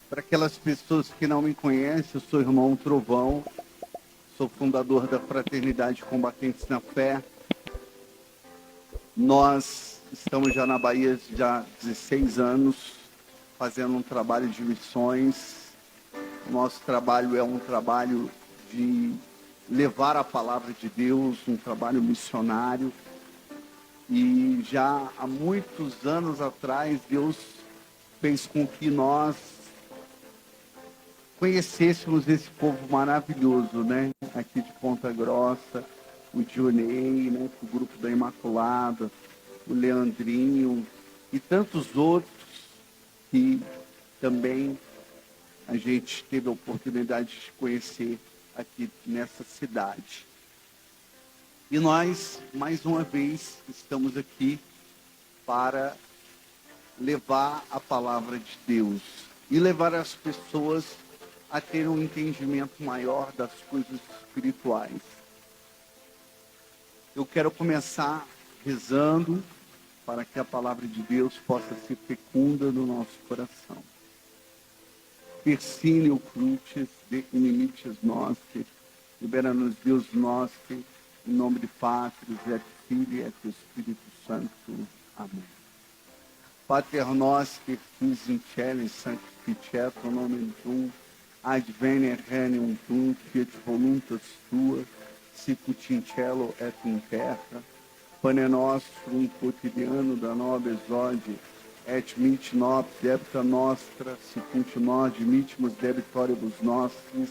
Para aquelas pessoas que não me conhecem, eu sou o irmão Trovão, sou fundador da Fraternidade Combatentes na Fé. Nós estamos já na Bahia já há 16 anos, fazendo um trabalho de missões. Nosso trabalho é um trabalho de levar a palavra de Deus, um trabalho missionário. E já há muitos anos atrás, Deus fez com que nós conhecêssemos esse povo maravilhoso, né? Aqui de Ponta Grossa, o Dionei, né? O grupo da Imaculada, o Leandrinho e tantos outros que também a gente teve a oportunidade de conhecer aqui nessa cidade. E nós, mais uma vez, estamos aqui para levar a palavra de Deus e levar as pessoas a ter um entendimento maior das coisas espirituais. Eu quero começar rezando para que a palavra de Deus possa ser fecunda no nosso coração. Persine crucis de inimites nostri, libera-nos Deus nosso, em nome de Pátria, et Filho e do Espírito Santo. Amém. Pater noster, qui es in celis, sanctificetur nomen tuum, adveniat regnum tuum, fiat voluntas tua, sicut in cielo et in terra. Pane nostrum quotidiano da nobis hodie, et mit nobis debita nostra, sicut nos dimittimus debitoribus nostris,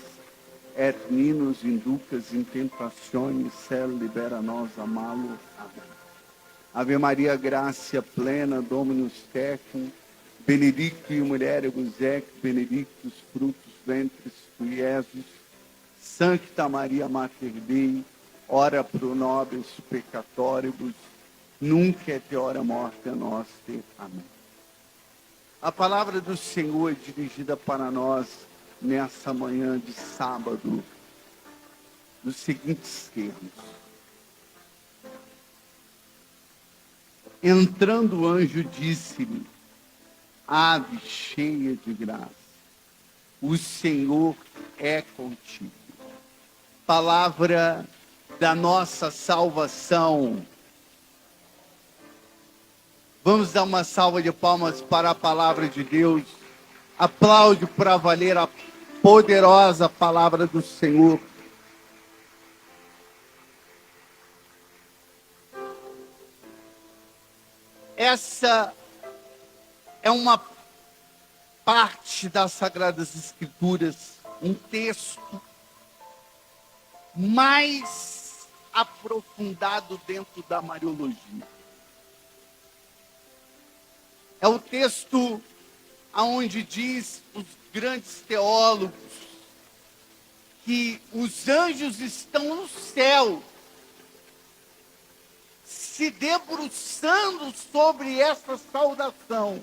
et ninos inducas in tentationis, sed libera nos a malo. Amém. Ave Maria, gracia plena, Dominus tecum, benedictui mulieribus ec, benedictus fructus ventris tui, Iesus. Sancta Maria Mater Dei, ora pro nobis peccatoribus, nunc et hora morte noster. Amém. A palavra do Senhor é dirigida para nós nessa manhã de sábado, nos seguintes termos. Entrando o anjo, disse-lhe: ave cheia de graça, o Senhor é contigo. Palavra da nossa salvação. Vamos dar uma salva de palmas para a palavra de Deus. Aplaude para valer a poderosa palavra do Senhor. Essa é uma parte das Sagradas Escrituras, um texto mais aprofundado dentro da Mariologia. É o texto onde diz os grandes teólogos que os anjos estão no céu, se debruçando sobre essa saudação.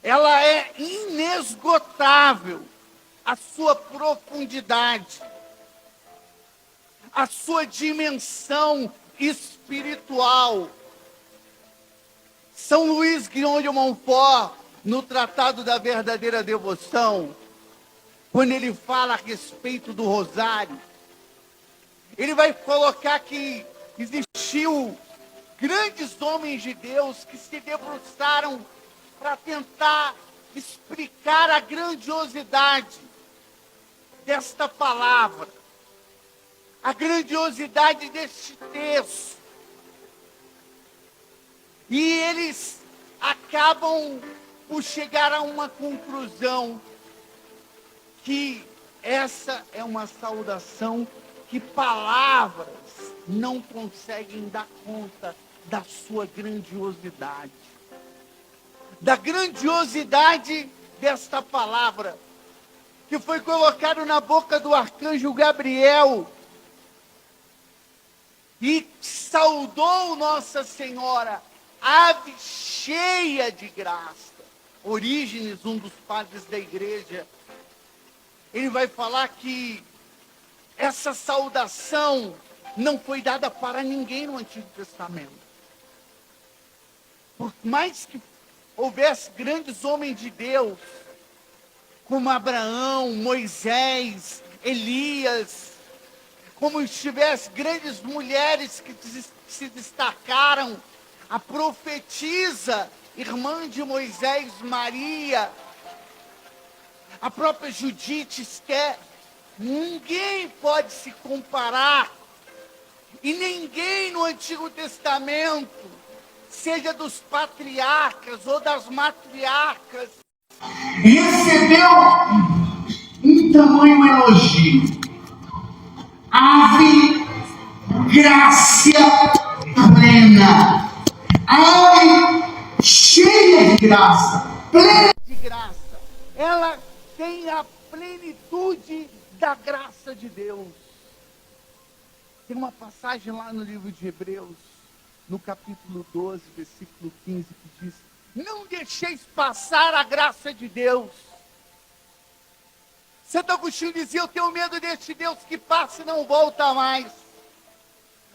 Ela é inesgotável, a sua profundidade, a sua dimensão espiritual. São Luís Guignon de Montfort, no Tratado da Verdadeira Devoção, quando ele fala a respeito do rosário, ele vai colocar que existiu grandes homens de Deus que se debruçaram para tentar explicar a grandiosidade desta palavra, a grandiosidade deste texto. E eles acabam por chegar a uma conclusão, que essa é uma saudação que palavras não conseguem dar conta da sua grandiosidade. Da grandiosidade desta palavra, que foi colocado na boca do arcanjo Gabriel, e saudou Nossa Senhora, ave cheia de graça. Orígenes, um dos padres da igreja, ele vai falar que essa saudação não foi dada para ninguém no Antigo Testamento. Por mais que houvesse grandes homens de Deus, como Abraão, Moisés, Elias, como tivesse grandes mulheres que se destacaram, a profetisa, irmã de Moisés, Maria, a própria Judite Esther, ninguém pode se comparar, e ninguém no Antigo Testamento, seja dos patriarcas ou das matriarcas, recebeu um tamanho elogio. Ave graça plena, ave cheia de graça, plena de graça. Ela tem a plenitude da graça de Deus. Tem uma passagem lá no livro de Hebreus, no capítulo 12, versículo 15, que diz: não deixeis passar a graça de Deus. Santo Agostinho dizia: eu tenho medo deste Deus que passa e não volta mais.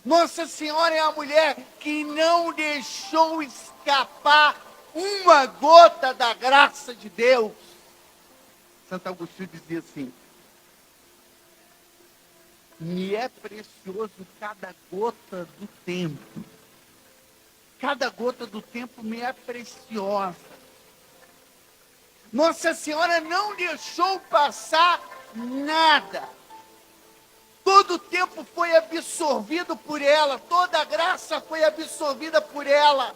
Nossa Senhora é a mulher que não deixou escapar uma gota da graça de Deus. Santo Agostinho dizia assim: me é precioso cada gota do tempo. Cada gota do tempo me é preciosa. Nossa Senhora não deixou passar nada. Todo o tempo foi absorvido por ela, toda a graça foi absorvida por ela.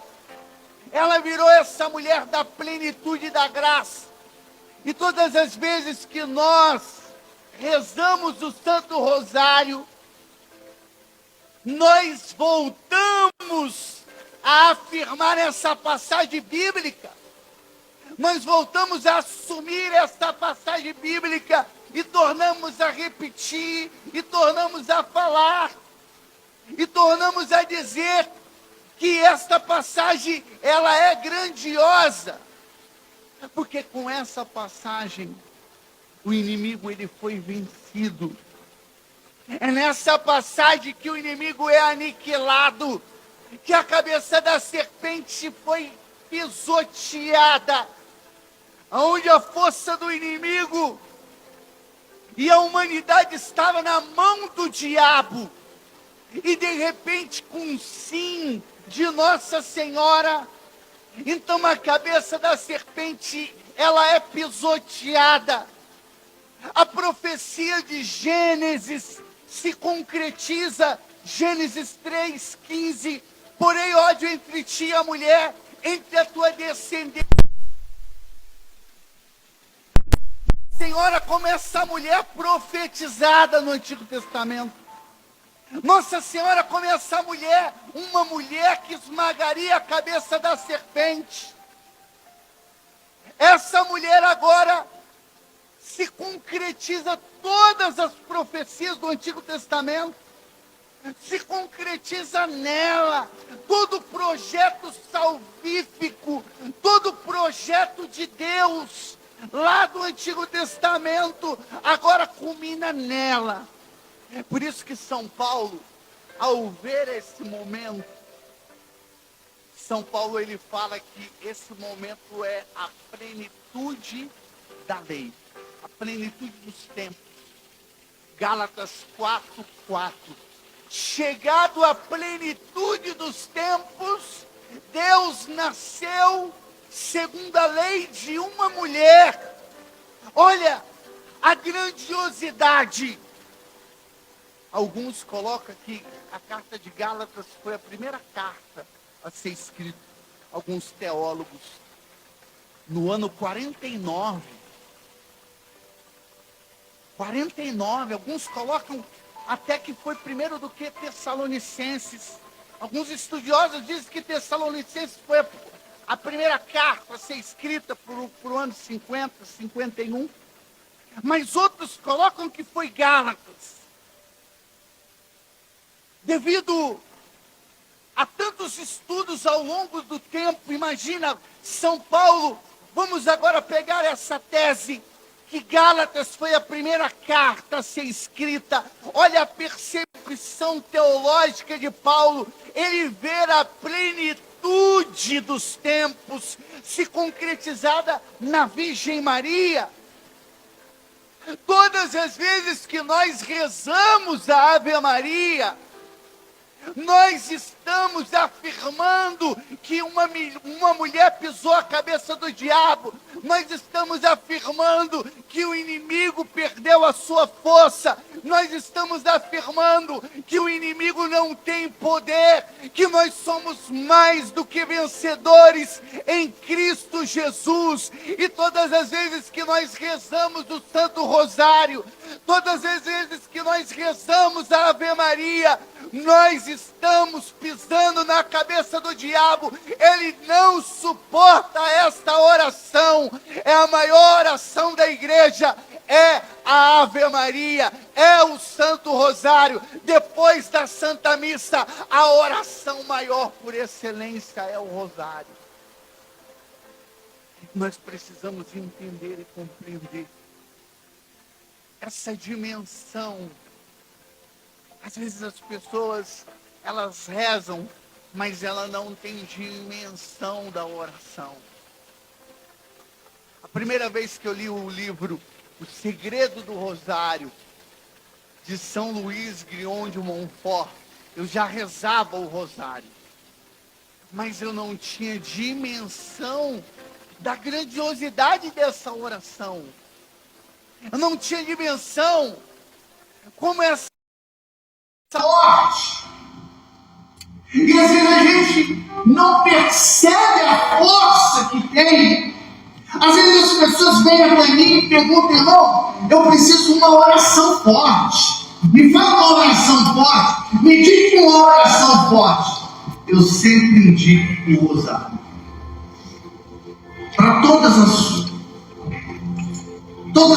Ela virou essa mulher da plenitude da graça. E todas as vezes que nós rezamos o Santo Rosário, nós voltamos a afirmar essa passagem bíblica. Nós voltamos a assumir essa passagem bíblica e tornamos a repetir, e tornamos a falar, e tornamos a dizer que esta passagem, ela é grandiosa, porque com essa passagem, o inimigo ele foi vencido. É nessa passagem que o inimigo é aniquilado, que a cabeça da serpente foi pisoteada, onde a força do inimigo e a humanidade estava na mão do diabo, e de repente, com um sim de Nossa Senhora, então a cabeça da serpente, ela é pisoteada. A profecia de Gênesis se concretiza, Gênesis 3:15, porém ódio entre ti e a mulher, entre a tua descendência. Senhora, como essa mulher profetizada no Antigo Testamento. Nossa Senhora, como essa mulher, uma mulher que esmagaria a cabeça da serpente. Essa mulher agora se concretiza todas as profecias do Antigo Testamento. Se concretiza nela todo projeto salvífico, todo projeto de Deus lá do Antigo Testamento, agora culmina nela. É por isso que São Paulo, ao ver esse momento, São Paulo ele fala que esse momento é a plenitude da lei, a plenitude dos tempos. Gálatas 4:4. Chegado à plenitude dos tempos, Deus nasceu segundo a lei de uma mulher. Olha a grandiosidade. Alguns colocam que a carta de Gálatas foi a primeira carta a ser escrita. Alguns teólogos, no ano 49. 49, alguns colocam até que foi primeiro do que Tessalonicenses. Alguns estudiosos dizem que Tessalonicenses foi a primeira carta a ser escrita por o ano 50, 51. Mas outros colocam que foi Gálatas. Devido a tantos estudos ao longo do tempo, imagina, São Paulo, vamos agora pegar essa tese, que Gálatas foi a primeira carta a ser escrita. Olha a percepção teológica de Paulo, ele vê a plenitude plenitude dos tempos se concretizada na Virgem Maria. Todas as vezes que nós rezamos a Ave Maria, nós estamos afirmando que uma mulher pisou a cabeça do diabo. Nós estamos afirmando que o inimigo perdeu a sua força. Nós estamos afirmando que o inimigo não tem poder, que nós somos mais do que vencedores em Cristo Jesus. E todas as vezes que nós rezamos o Santo Rosário, todas as vezes que nós rezamos a Ave Maria, nós estamos pisando na cabeça do diabo. Ele não suporta esta oração. É a maior oração da igreja, é a Ave Maria, é o Santo Rosário. Depois da Santa Missa, a oração maior por excelência é o Rosário. Nós precisamos entender e compreender essa dimensão. Às vezes as pessoas, elas rezam, mas ela não tem dimensão da oração. A primeira vez que eu li o livro O Segredo do Rosário, de São Luís Grignon de Montfort, eu já rezava o Rosário, mas eu não tinha dimensão da grandiosidade dessa oração. Eu não tinha dimensão como essa forte. E às vezes a gente não percebe a força que tem. Às vezes as pessoas vêm até mim e perguntam: irmão, eu preciso de uma oração forte. Me fala uma oração forte. Me indique uma oração forte. Eu sempre indico o Rosário. Para todas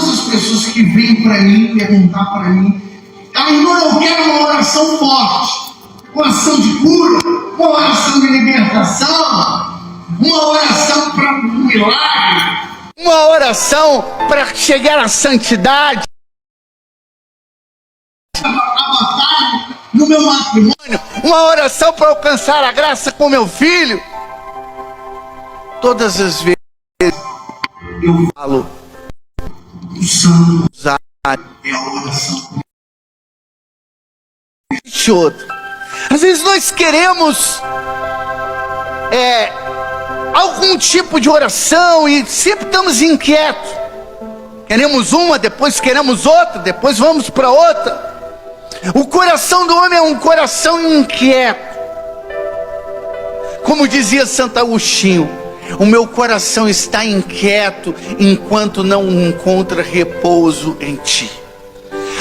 as pessoas que vêm para mim perguntar para mim: irmão, eu quero uma oração forte, uma oração de cura, uma oração de libertação, uma oração para um milagre, uma oração para chegar à santidade, a batalha no meu matrimônio, uma oração para alcançar a graça com meu filho. Todas as vezes eu falo: o Santo Rosário é a oração. Outro. Às vezes nós queremos algum tipo de oração e sempre estamos inquietos. Queremos uma, depois queremos outra, depois vamos para outra. O coração do homem é um coração inquieto. Como dizia Santo Agostinho: o meu coração está inquieto enquanto não encontra repouso em ti.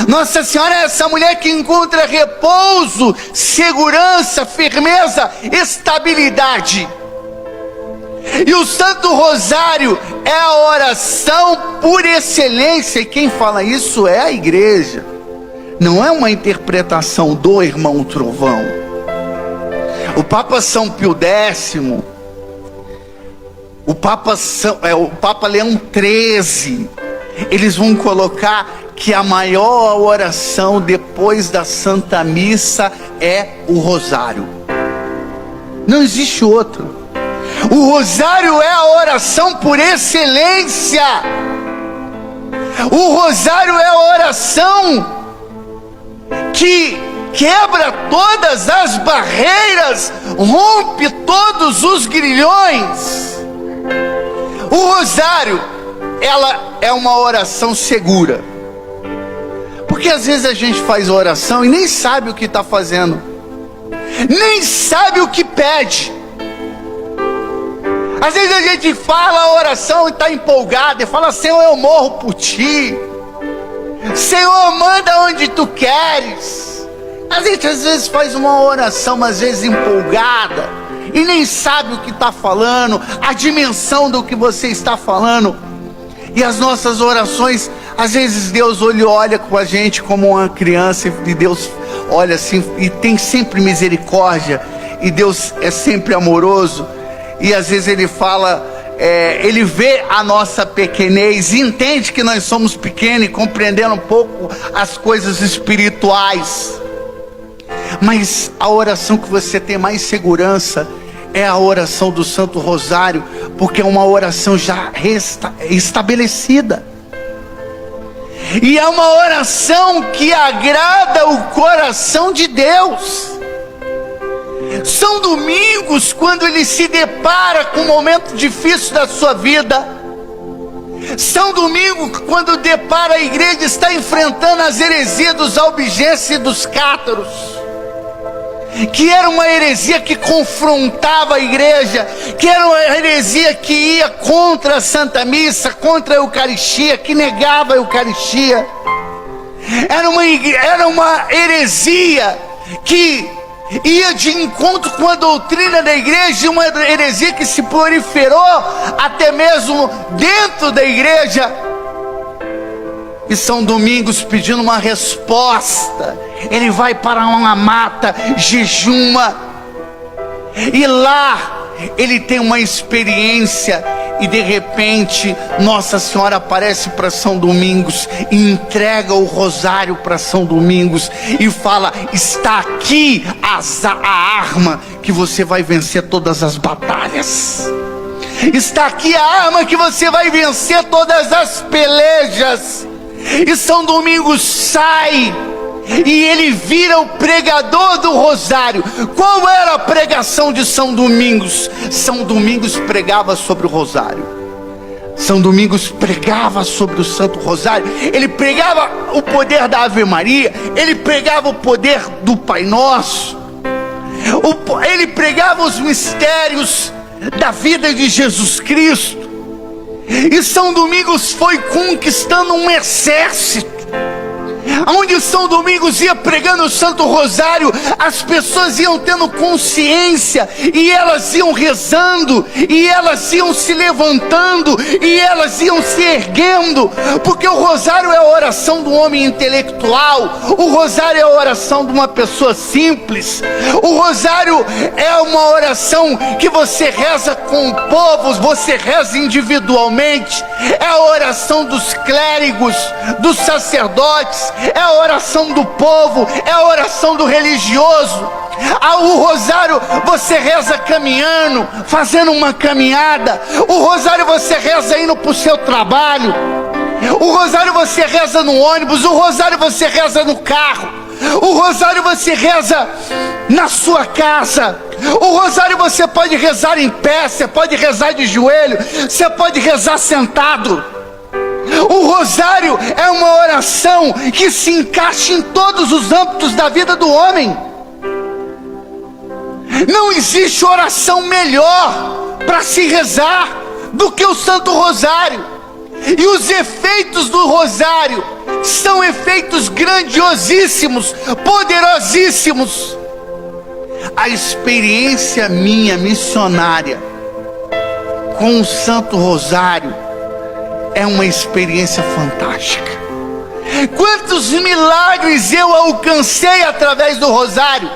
Nossa Senhora é essa mulher que encontra repouso, segurança, firmeza, estabilidade. E o Santo Rosário é a oração por excelência. E quem fala isso é a igreja. Não é uma interpretação do irmão Trovão. O Papa São Pio X, o Papa Leão XIII, eles vão colocar que a maior oração depois da Santa Missa é o Rosário. Não existe outro. O Rosário é a oração por excelência. O Rosário é a oração que quebra todas as barreiras, rompe todos os grilhões. O Rosário, ela é uma oração segura. Porque às vezes a gente faz oração e nem sabe o que está fazendo, nem sabe o que pede. Às vezes a gente fala a oração e está empolgado e fala: Senhor, eu morro por ti. Senhor, manda onde tu queres. A gente às vezes faz uma oração, mas às vezes empolgada, e nem sabe o que está falando, a dimensão do que você está falando. E as nossas orações, às vezes Deus olha com a gente como uma criança, e Deus olha assim e tem sempre misericórdia, e Deus é sempre amoroso. E às vezes Ele fala, Ele vê a nossa pequenez e entende que nós somos pequenos, e compreendendo um pouco as coisas espirituais. Mas a oração que você tem mais segurança é a oração do Santo Rosário, porque é uma oração já estabelecida. E é uma oração que agrada o coração de Deus. São domingos quando ele se depara com um momento difícil da sua vida. São domingos quando depara a igreja está enfrentando as heresias dos albigenses e dos cátaros, que era uma heresia que confrontava a igreja, que era uma heresia que ia contra a Santa Missa, contra a Eucaristia, que negava a Eucaristia. Era uma heresia que ia de encontro com a doutrina da igreja, uma heresia que se proliferou até mesmo dentro da igreja. E São Domingos, pedindo uma resposta, ele vai para uma mata, jejuma, e lá ele tem uma experiência, e de repente Nossa Senhora aparece para São Domingos, e entrega o rosário para São Domingos, e fala: está aqui a arma que você vai vencer todas as batalhas. Está aqui a arma que você vai vencer todas as pelejas. E São Domingos sai, e ele vira o pregador do rosário. Qual era a pregação de São Domingos? São Domingos pregava sobre o rosário. São Domingos pregava sobre o Santo Rosário. Ele pregava o poder da Ave Maria, ele pregava o poder do Pai Nosso, ele pregava os mistérios da vida de Jesus Cristo. E São Domingos foi conquistando um exército. Onde São Domingos ia pregando o Santo Rosário, as pessoas iam tendo consciência, e elas iam rezando, e elas iam se levantando, e elas iam se erguendo, porque o rosário é a oração do homem intelectual, o rosário é a oração de uma pessoa simples, o rosário é uma oração que você reza com povos, você reza individualmente, é a oração dos clérigos, dos sacerdotes, é a oração do povo, é a oração do religioso. O rosário você reza caminhando, fazendo uma caminhada. O rosário você reza indo para o seu trabalho. O rosário você reza no ônibus. O rosário você reza no carro. O rosário você reza na sua casa. O rosário você pode rezar em pé, você pode rezar de joelho, você pode rezar sentado. O rosário é uma oração que se encaixa em todos os âmbitos da vida do homem. Não existe oração melhor para se rezar do que o Santo Rosário. E os efeitos do rosário são efeitos grandiosíssimos, poderosíssimos. A experiência minha missionária com o Santo Rosário é uma experiência fantástica. Quantos milagres eu alcancei através do rosário,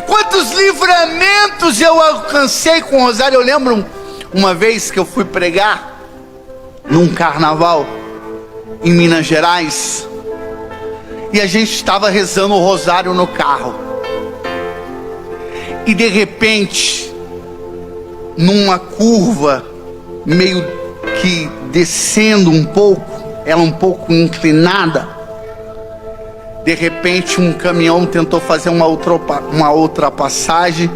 quantos livramentos eu alcancei com o rosário. Eu lembro uma vez que eu fui pregar num carnaval em Minas Gerais, e a gente estava rezando o rosário no carro, e de repente, numa curva meio que descendo um pouco, ela um pouco inclinada, de repente um caminhão tentou fazer uma ultrapassagem,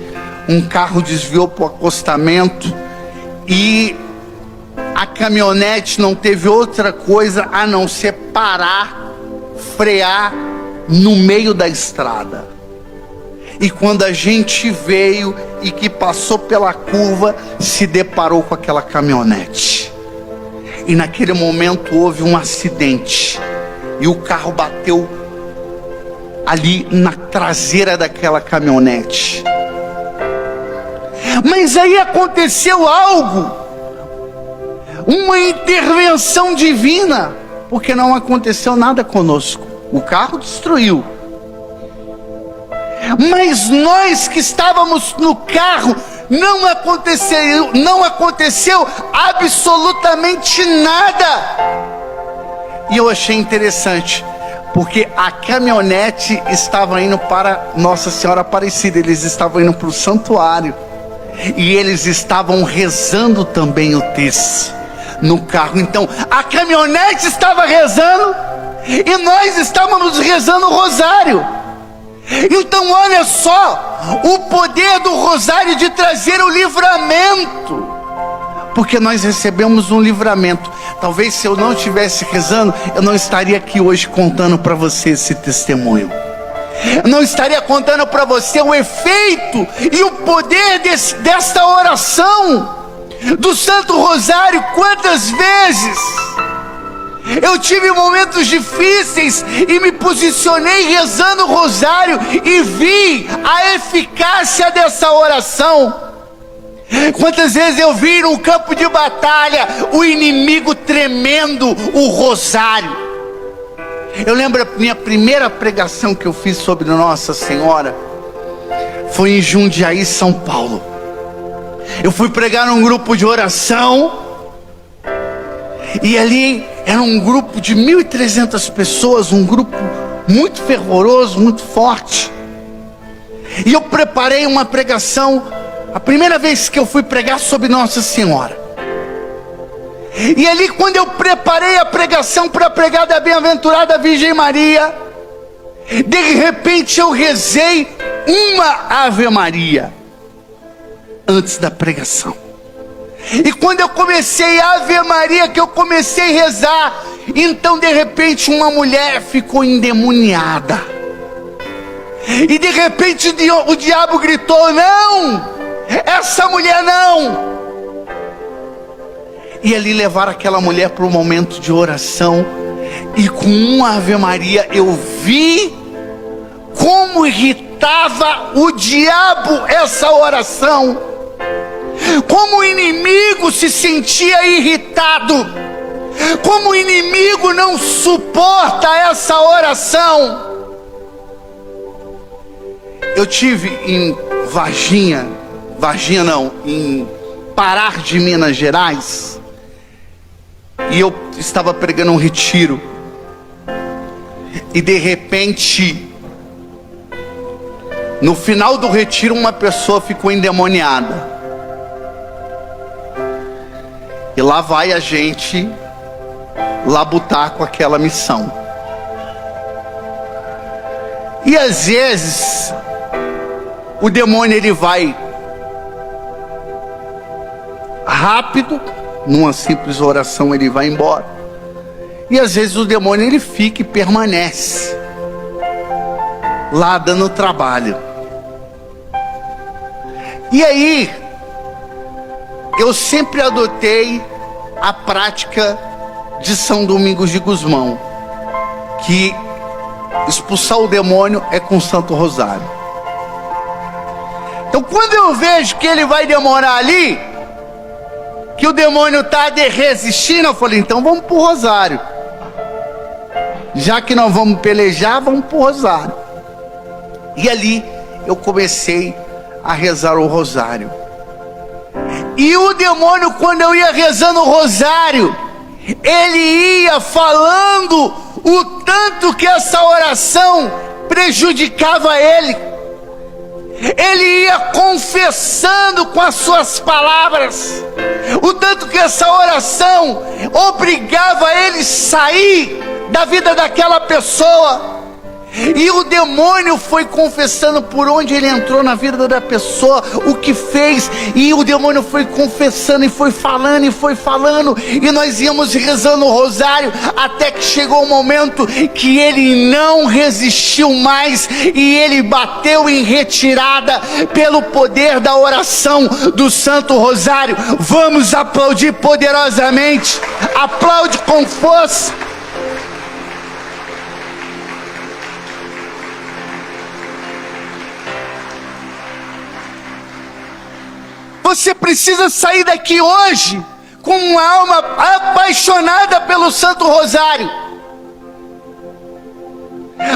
um carro desviou para o acostamento, e a caminhonete não teve outra coisa a não ser parar, frear no meio da estrada. E quando a gente veio e que passou pela curva, se deparou com aquela caminhonete. E naquele momento houve um acidente, e o carro bateu ali na traseira daquela caminhonete. Mas aí aconteceu algo, uma intervenção divina, porque não aconteceu nada conosco. O carro destruiu, mas nós que estávamos no carro, não aconteceu absolutamente nada. E eu achei interessante, porque a caminhonete estava indo para Nossa Senhora Aparecida, eles estavam indo para o santuário. e eles estavam rezando também o terço no carro. Então a caminhonete estava rezando e nós estávamos rezando o rosário. Então olha só o poder do rosário de trazer o livramento, porque nós recebemos um livramento. Talvez se eu não estivesse rezando, eu não estaria aqui hoje contando para você esse testemunho. Eu não estaria contando para você o efeito e o poder desta oração do Santo Rosário. Quantas vezes eu tive momentos difíceis e me posicionei rezando o rosário e vi a eficácia dessa oração. Quantas vezes eu vi no campo de batalha o inimigo tremendo o rosário. Eu lembro a minha primeira pregação que eu fiz sobre Nossa Senhora foi em Jundiaí, São Paulo. Eu fui pregar num grupo de oração e ali era um grupo de 1.300 pessoas, um grupo muito fervoroso, muito forte. E eu preparei uma pregação, a primeira vez que eu fui pregar sobre Nossa Senhora. E ali quando eu preparei a pregação para pregar da bem-aventurada Virgem Maria, de repente eu rezei uma Ave Maria antes da pregação. E quando eu comecei a Ave Maria, que eu comecei a rezar, então de repente uma mulher ficou endemoniada. E de repente o diabo gritou: não, essa mulher não. E ali levaram aquela mulher para um momento de oração. E com uma Ave Maria eu vi como irritava o diabo essa oração. Como o inimigo se sentia irritado. Como o inimigo não suporta essa oração. Eu tive em em Pará de Minas Gerais. E eu estava pregando um retiro. E de repente, no final do retiro, uma pessoa ficou endemoniada. E lá vai a gente labutar com aquela missão. E às vezes o demônio ele vai rápido, numa simples oração ele vai embora. E às vezes o demônio ele fica e permanece lá dando trabalho. E aí eu sempre adotei a prática de São Domingos de Gusmão, que expulsar o demônio é com o Santo Rosário. Então quando eu vejo que ele vai demorar ali, que o demônio está resistindo, eu falei: então vamos para o rosário. Já que nós vamos pelejar, vamos para o rosário. E ali eu comecei a rezar o rosário. E o demônio, quando eu ia rezando o rosário, ele ia falando o tanto que essa oração prejudicava ele. Ele ia confessando com as suas palavras o tanto que essa oração obrigava ele a sair da vida daquela pessoa. E o demônio foi confessando por onde ele entrou na vida da pessoa, o que fez. E o demônio foi confessando e foi falando, e nós íamos rezando o rosário, até que chegou um momento que ele não resistiu mais, e ele bateu em retirada pelo poder da oração do Santo Rosário. Vamos aplaudir poderosamente. Aplaude com força. Você precisa sair daqui hoje com uma alma apaixonada pelo Santo Rosário.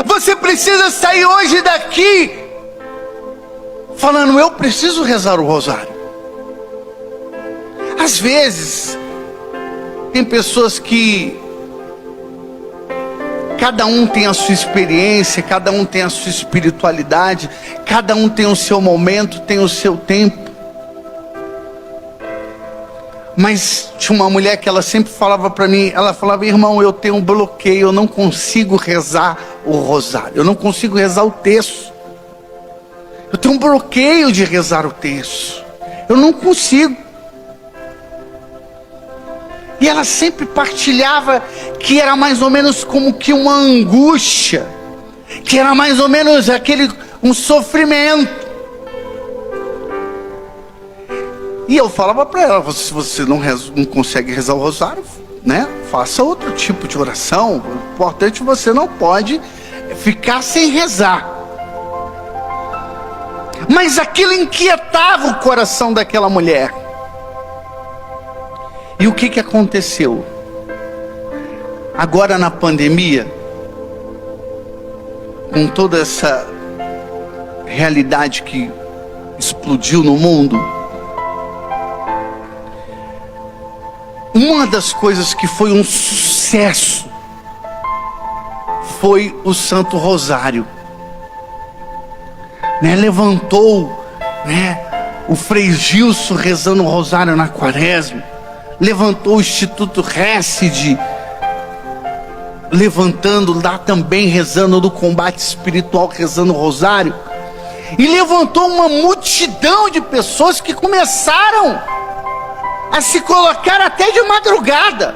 Você precisa sair hoje daqui falando: eu preciso rezar o rosário. Às vezes tem pessoas que cada um tem a sua experiência, cada um tem a sua espiritualidade, cada um tem o seu momento, tem o seu tempo. Mas tinha uma mulher que ela sempre falava para mim, ela falava: irmão, eu tenho um bloqueio, eu não consigo rezar o rosário, eu não consigo rezar o terço. Eu tenho um bloqueio de rezar o terço, eu não consigo. E ela sempre partilhava que era mais ou menos como que uma angústia, que era mais ou menos um sofrimento. E eu falava para ela: se você não consegue rezar o rosário, né, faça outro tipo de oração. O importante, você não pode ficar sem rezar. Mas aquilo inquietava o coração daquela mulher. E o que aconteceu? Agora na pandemia, com toda essa realidade que explodiu no mundo, uma das coisas que foi um sucesso foi o Santo Rosário. Levantou, o Frei Gilson rezando o Rosário na Quaresma. Levantou o Instituto Hesed, levantando lá também, rezando no combate espiritual, rezando o Rosário. E levantou uma multidão de pessoas que começaram a se colocar até de madrugada,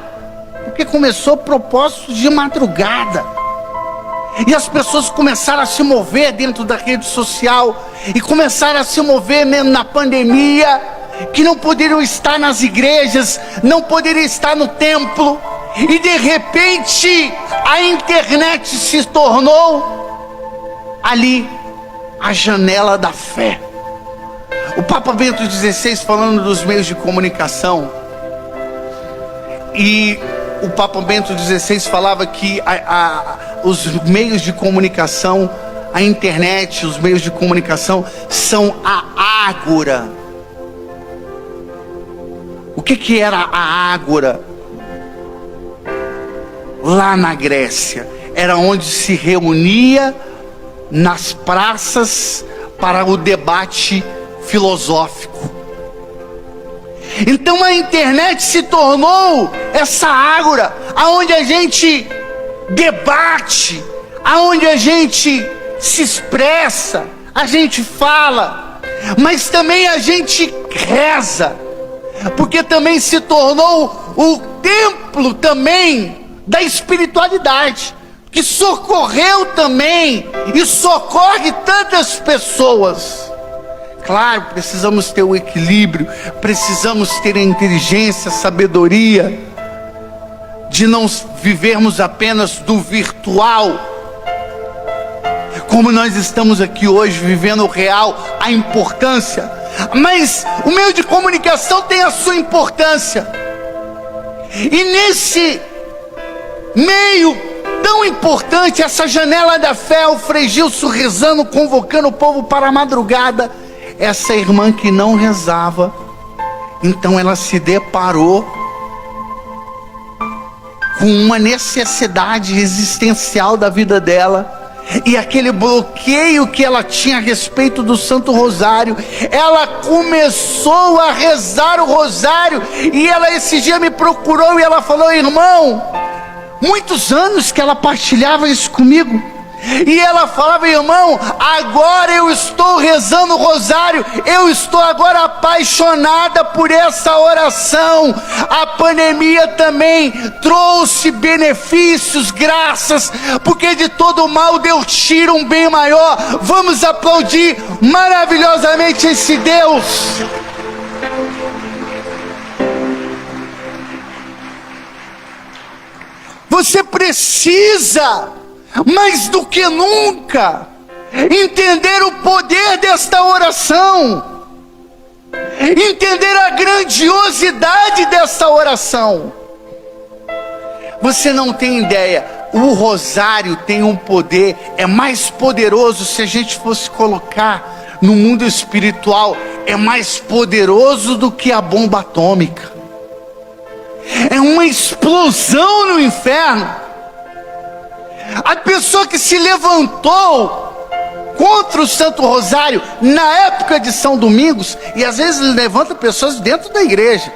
porque começou propósito de madrugada. E as pessoas começaram a se mover dentro da rede social, e começaram a se mover mesmo na pandemia, que não poderiam estar nas igrejas, não poderiam estar no templo. E de repente a internet se tornou ali a janela da fé. O Papa Bento XVI, falando dos meios de comunicação, e o Papa Bento XVI falava que os meios de comunicação, a internet, os meios de comunicação são a ágora. O que era a ágora? Lá na Grécia, era onde se reunia nas praças para o debate filosófico. Então a internet se tornou essa ágora, aonde a gente debate, aonde a gente se expressa, a gente fala, mas também a gente reza, porque também se tornou o templo também da espiritualidade, que socorreu também e socorre tantas pessoas. Claro, precisamos ter o equilíbrio, precisamos ter a inteligência, a sabedoria, de não vivermos apenas do virtual, como nós estamos aqui hoje, vivendo o real, a importância. Mas o meio de comunicação tem a sua importância, e nesse meio tão importante, essa janela da fé, o Frei Gilson rezando, convocando o povo para a madrugada. Essa irmã que não rezava, então ela se deparou com uma necessidade existencial da vida dela, e aquele bloqueio que ela tinha a respeito do Santo Rosário, ela começou a rezar o Rosário. E ela esse dia me procurou e ela falou: irmão, muitos anos que ela partilhava isso comigo, e ela falava: irmão, agora eu estou rezando o Rosário, eu estou agora apaixonada por essa oração. A pandemia também trouxe benefícios, graças, porque de todo mal Deus tira um bem maior. Vamos aplaudir maravilhosamente esse Deus. Você precisa, mais do que nunca, entender o poder desta oração, entender a grandiosidade dessa oração. Você não tem ideia, o rosário tem um poder, é mais poderoso. Se a gente fosse colocar no mundo espiritual, é mais poderoso do que a bomba atômica. É uma explosão no inferno. A pessoa que se levantou contra o Santo Rosário na época de São Domingos, e às vezes levanta pessoas dentro da igreja,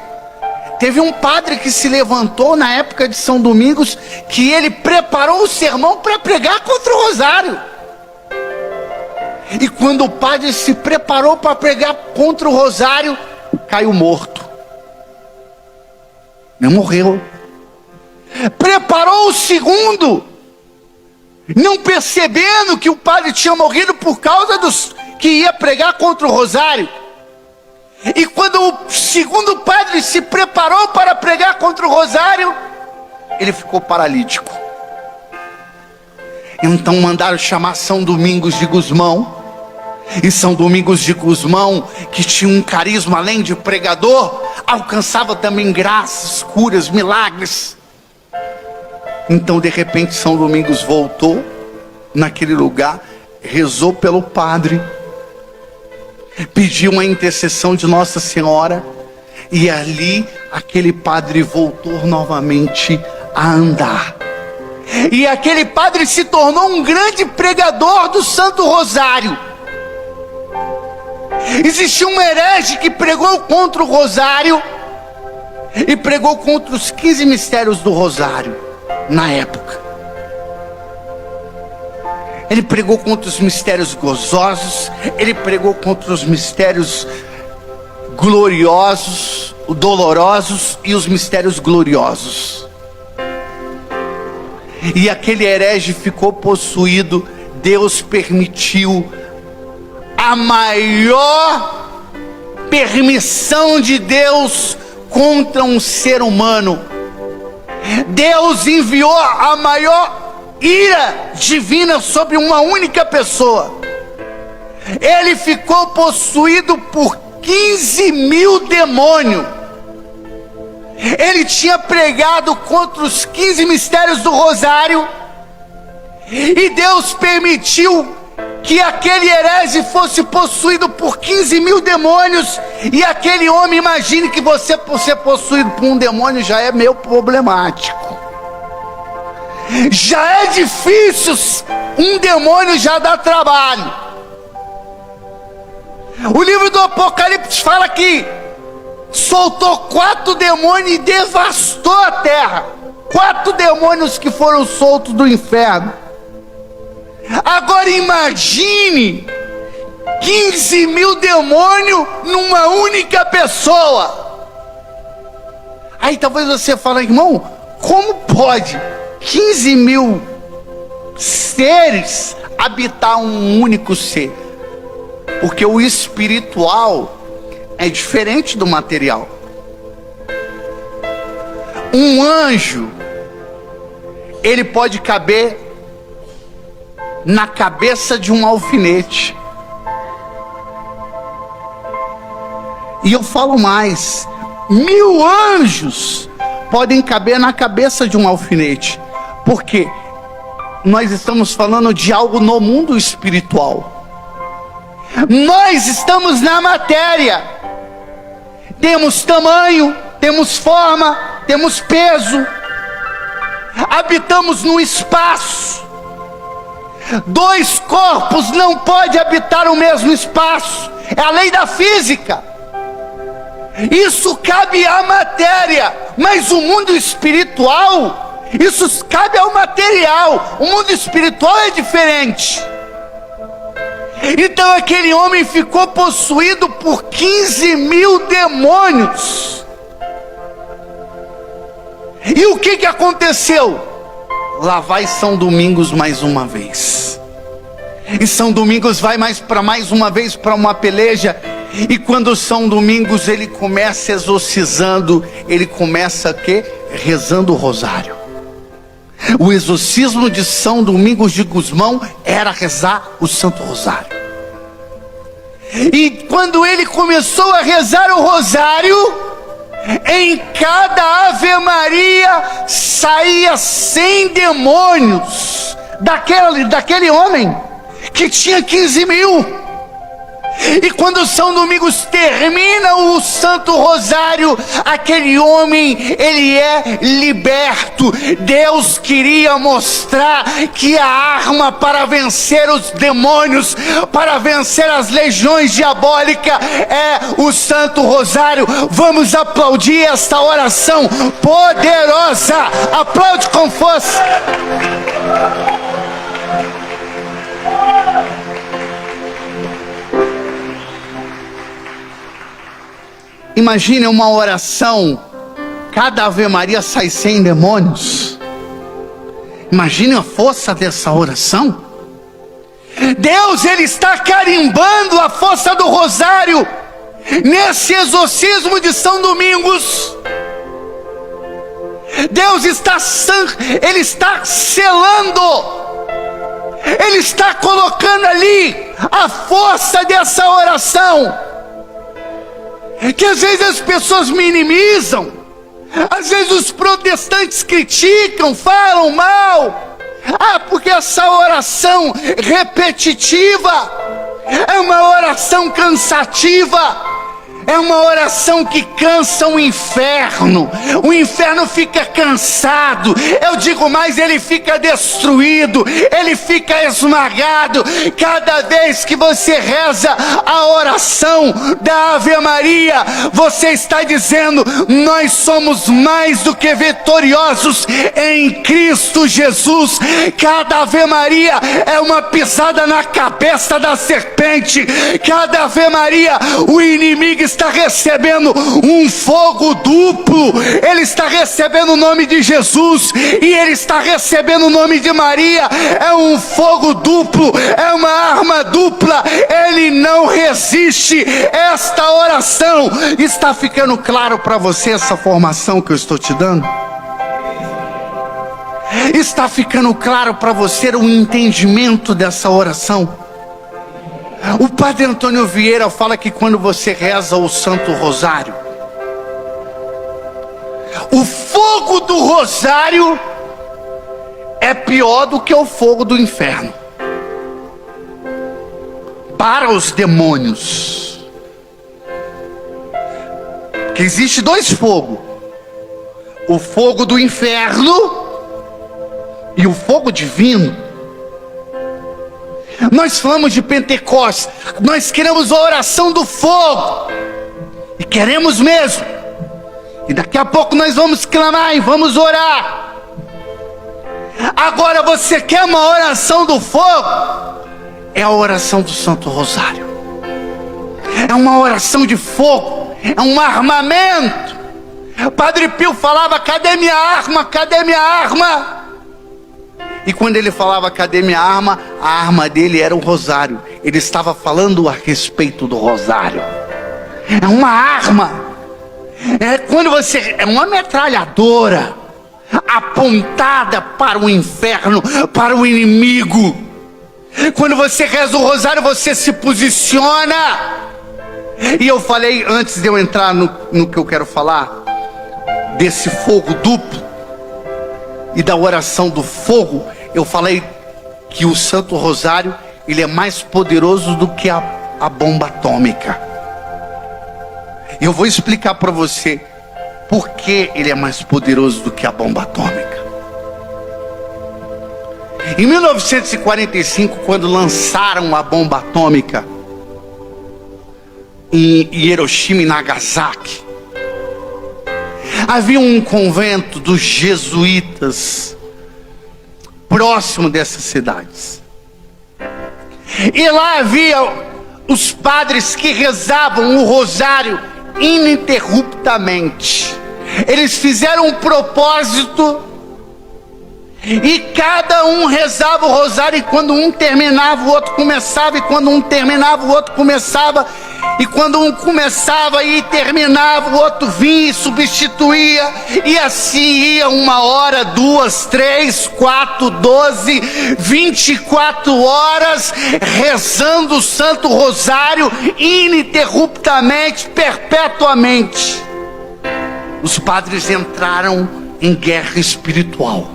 Teve um padre que se levantou na época de São Domingos, que ele preparou o sermão para pregar contra o rosário. E quando o padre se preparou para pregar contra o rosário, caiu morto. Não morreu. Preparou o segundo, não percebendo que o padre tinha morrido por causa dos que ia pregar contra o rosário. E quando o segundo padre se preparou para pregar contra o rosário, ele ficou paralítico. Então mandaram chamar São Domingos de Gusmão. E São Domingos de Gusmão, que tinha um carisma além de pregador, alcançava também graças, curas, milagres. Então de repente São Domingos voltou naquele lugar, rezou pelo padre, pediu uma intercessão de Nossa Senhora, e ali aquele padre voltou novamente a andar. E aquele padre se tornou um grande pregador do Santo Rosário. Existia um herege que pregou contra o rosário e pregou contra os 15 mistérios do rosário na época. Ele pregou contra os mistérios gozosos, ele pregou contra os mistérios gloriosos, dolorosos e os mistérios gloriosos. E aquele herege ficou possuído. Deus permitiu a maior permissão de Deus contra um ser humano. Deus enviou a maior ira divina sobre uma única pessoa. Ele ficou possuído por 15 mil demônios. Ele tinha pregado contra os 15 mistérios do rosário, e Deus permitiu que aquele herege fosse possuído por 15 mil demônios. E aquele homem, imagine que você, por ser possuído por um demônio, já é meio problemático. Já é difícil, um demônio já dá trabalho. O livro do Apocalipse fala que soltou 4 demônios e devastou a terra. 4 demônios que foram soltos do inferno. Agora imagine 15 mil demônios numa única pessoa. Aí talvez você fale, irmão, como pode 15 mil seres habitar um único ser? Porque o espiritual é diferente do material. Um anjo, ele pode caber na cabeça de um alfinete. E eu falo mais, 1000 anjos podem caber na cabeça de um alfinete. Porque nós estamos falando de algo no mundo espiritual. Nós estamos na matéria. Temos tamanho, temos forma, temos peso. Habitamos no espaço. 2 corpos não podem habitar o mesmo espaço. É a lei da física. Isso cabe à matéria. Mas o mundo espiritual, isso cabe ao material. O mundo espiritual é diferente. Então aquele homem ficou possuído por 15 mil demônios. E o que aconteceu? Lá vai São Domingos mais uma vez. E São Domingos vai mais uma vez para uma peleja. E quando São Domingos ele começa exorcizando, ele começa rezando o rosário. O exorcismo de São Domingos de Gusmão era rezar o Santo Rosário. E quando ele começou a rezar o rosário, em cada Ave Maria saía 100 demônios daquele homem que tinha 15 mil. E quando São Domingos termina o Santo Rosário, aquele homem, ele é liberto. Deus queria mostrar que a arma para vencer os demônios, para vencer as legiões diabólicas, é o Santo Rosário. Vamos aplaudir esta oração poderosa. Aplaude com força. Imagine uma oração, cada Ave Maria sai 100 demônios. Imagine a força dessa oração. Deus, ele está carimbando a força do rosário nesse exorcismo de São Domingos. Deus está ele está selando, ele está colocando ali a força dessa oração, que às vezes as pessoas minimizam, às vezes os protestantes criticam, falam mal. Porque essa oração repetitiva é uma oração cansativa, é uma oração que cansa o inferno fica cansado. Eu digo mais, ele fica destruído, ele fica esmagado. Cada vez que você reza a oração da Ave Maria, você está dizendo: nós somos mais do que vitoriosos em Cristo Jesus. Cada Ave Maria é uma pisada na cabeça da serpente. Cada Ave Maria, o inimigo está recebendo um fogo duplo. Ele está recebendo o nome de Jesus e ele está recebendo o nome de Maria. É um fogo duplo, é uma arma dupla. Ele não resiste. Esta oração está ficando claro para você, essa formação que eu estou te dando? Está ficando claro para você o entendimento dessa oração? O Padre Antônio Vieira fala que quando você reza o Santo Rosário, o fogo do rosário é pior do que o fogo do inferno para os demônios. Que existe dois fogos: o fogo do inferno e o fogo divino. Nós falamos de Pentecostes, nós queremos a oração do fogo, e queremos mesmo, e daqui a pouco nós vamos clamar e vamos orar. Agora, você quer uma oração do fogo? É a oração do Santo Rosário. É uma oração de fogo, é um armamento. Padre Pio falava: cadê minha arma? Cadê minha arma? E quando ele falava cadê minha arma, a arma dele era o rosário. Ele estava falando a respeito do rosário. É uma arma. É uma metralhadora apontada para o inferno, para o inimigo. Quando você reza o rosário, você se posiciona. E eu falei, antes de eu entrar no que eu quero falar, desse fogo duplo e da oração do fogo, eu falei que o Santo Rosário, ele é mais poderoso do que a bomba atômica. Eu vou explicar para você por que ele é mais poderoso do que a bomba atômica. Em 1945, quando lançaram a bomba atômica em Hiroshima e Nagasaki, havia um convento dos jesuítas próximo dessas cidades, e lá havia os padres que rezavam o rosário ininterruptamente. Eles fizeram um propósito e cada um rezava o rosário, e quando um terminava, o outro começava, e quando um terminava, o outro começava, e quando um começava e terminava, o outro vinha e substituía, e assim ia 1 hora, 2, 3, 4, 12, 24 horas rezando o Santo Rosário ininterruptamente, perpetuamente. Os padres entraram em guerra espiritual.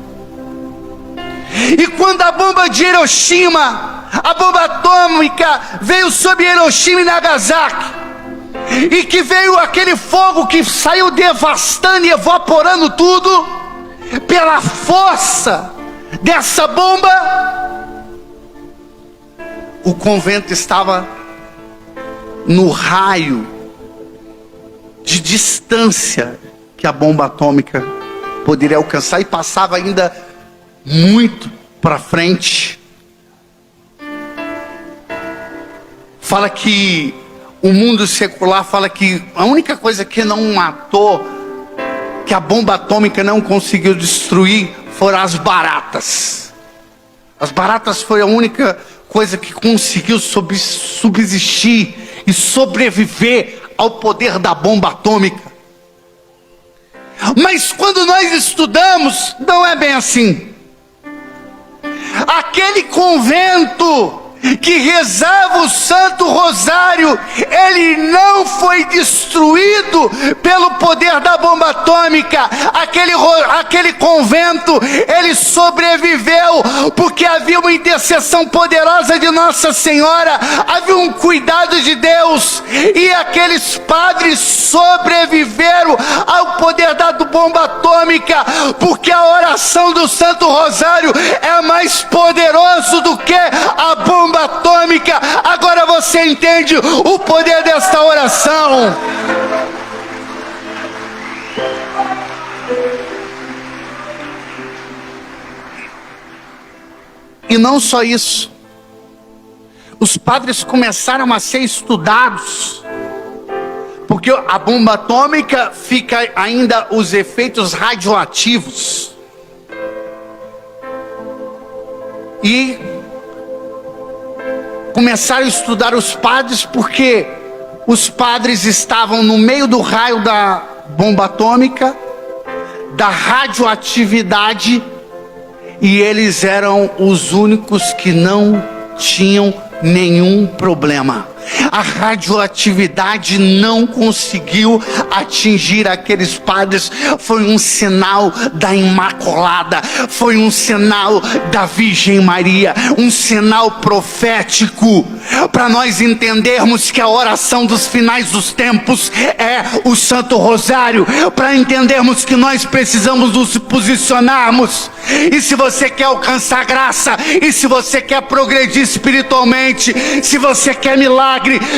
E quando a bomba de Hiroshima a bomba atômica veio sobre Hiroshima e Nagasaki, e que veio aquele fogo que saiu devastando e evaporando tudo, pela força dessa bomba, o convento estava no raio de distância que a bomba atômica poderia alcançar, e passava ainda muito para frente. Fala que o mundo secular fala que a única coisa que não matou, que a bomba atômica não conseguiu destruir, foram as baratas. As baratas foi a única coisa que conseguiu subsistir e sobreviver ao poder da bomba atômica. Mas quando nós estudamos, não é bem assim. Aquele convento que rezava o Santo Rosário, ele não foi destruído pelo poder da bomba atômica. Aquele convento, ele sobreviveu porque havia uma intercessão poderosa de Nossa Senhora, havia um cuidado de Deus, e aqueles padres sobreviveram ao poder da bomba atômica, porque a oração do Santo Rosário é mais poderoso do que a bomba atômica. Agora você entende o poder desta oração. E não só isso, os padres começaram a ser estudados, porque a bomba atômica fica ainda os efeitos radioativos, e começaram a estudar os padres, porque os padres estavam no meio do raio da bomba atômica, da radioatividade, e eles eram os únicos que não tinham nenhum problema. A radioatividade não conseguiu atingir aqueles padres. Foi um sinal da Imaculada, foi um sinal da Virgem Maria, um sinal profético, para nós entendermos que a oração dos finais dos tempos é o Santo Rosário, para entendermos que nós precisamos nos posicionarmos. E se você quer alcançar graça, e se você quer progredir espiritualmente, se você quer milagre,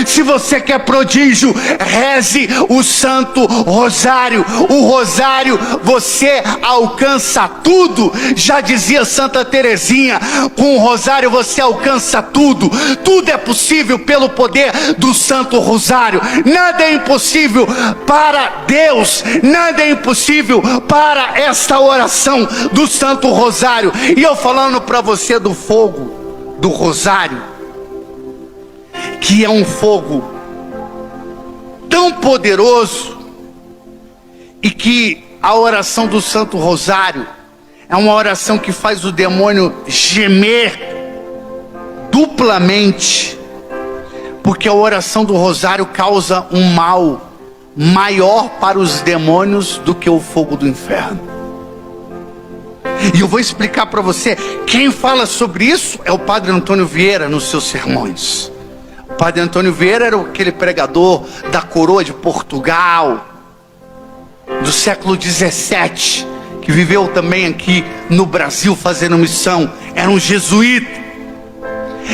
se você quer prodígio, reze o Santo Rosário. O Rosário, você alcança tudo. Já dizia Santa Teresinha, com o Rosário você alcança tudo. Tudo é possível pelo poder do Santo Rosário. Nada é impossível para Deus, nada é impossível para esta oração do Santo Rosário. E eu falando para você do fogo do Rosário, que é um fogo tão poderoso, e que a oração do Santo Rosário é uma oração que faz o demônio gemer duplamente, porque a oração do Rosário causa um mal maior para os demônios do que o fogo do inferno. E eu vou explicar para você. Quem fala sobre isso é o Padre Antônio Vieira nos seus sermões. O Padre Antônio Vieira era aquele pregador da coroa de Portugal, do século 17, que viveu também aqui no Brasil fazendo missão. Era um jesuíta,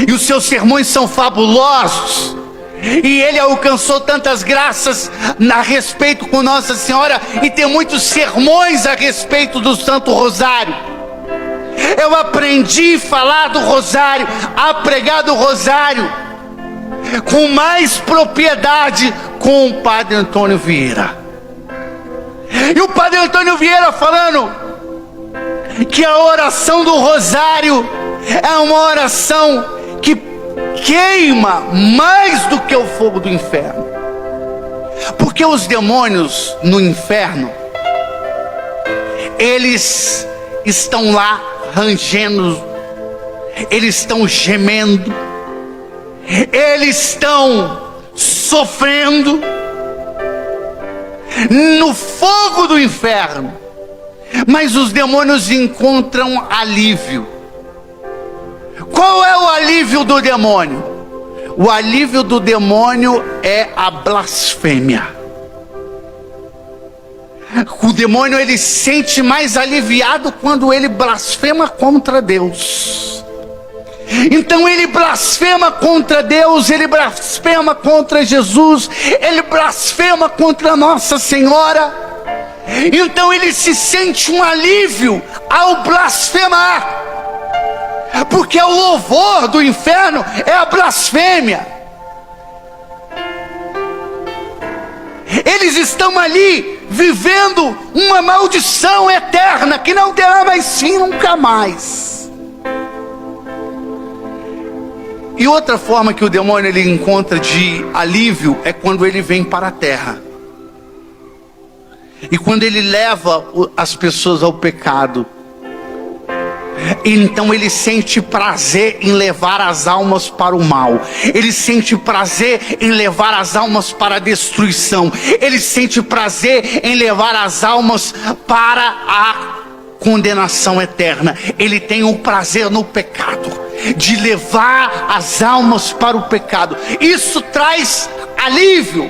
e os seus sermões são fabulosos, e ele alcançou tantas graças a respeito com Nossa Senhora, e tem muitos sermões a respeito do Santo Rosário. Eu aprendi a falar do Rosário, a pregar do Rosário com mais propriedade com o Padre Antônio Vieira. E o Padre Antônio Vieira falando que a oração do Rosário é uma oração que queima mais do que o fogo do inferno. Porque os demônios no inferno, eles estão lá rangendo, eles estão gemendo, eles estão sofrendo no fogo do inferno. Mas os demônios encontram alívio, Qual é o alívio do demônio? O alívio do demônio é a blasfêmia. O demônio, ele se sente mais aliviado quando ele blasfema contra Deus. Então ele blasfema contra Deus, ele blasfema contra Jesus, ele blasfema contra Nossa Senhora. Então ele se sente um alívio ao blasfemar, porque o louvor do inferno é a blasfêmia. Eles estão ali vivendo uma maldição eterna que não terá mais fim nunca mais. E outra forma que o demônio ele encontra de alívio é quando ele vem para a terra. E quando ele leva as pessoas ao pecado, então ele sente prazer em levar as almas para o mal. Ele sente prazer em levar as almas para a destruição. Ele sente prazer em levar as almas para a condenação eterna. Ele tem um prazer no pecado, de levar as almas para o pecado. Isso traz alívio.